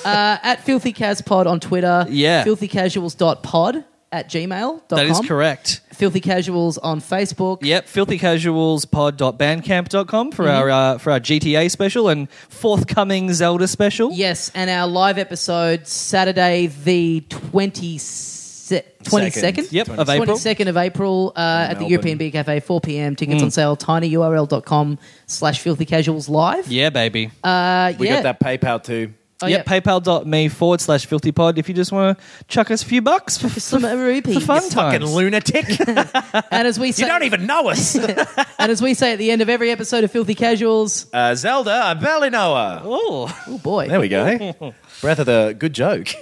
At Filthy Cas Pod on Twitter. filthycasuals.pod @gmail.com. That is correct. Filthy Casuals on Facebook. Yep, filthycasualspod.bandcamp.com for our GTA special and forthcoming Zelda special. Yes, and our live episode Saturday the 22nd of April. 22nd of April at the European Beer Cafe, 4 p.m. Tickets on sale, tinyurl.com/filthycasualslive. Yeah, baby. We got that PayPal too. PayPal.me/filthypod if you just want to chuck us a few bucks for some rupees. For fun times. Fucking lunatic. And as we say, you don't even know us. And as we say at the end of every episode of Filthy Casuals, Zelda, I barely know her. Oh boy. There we go. Breath of the good joke.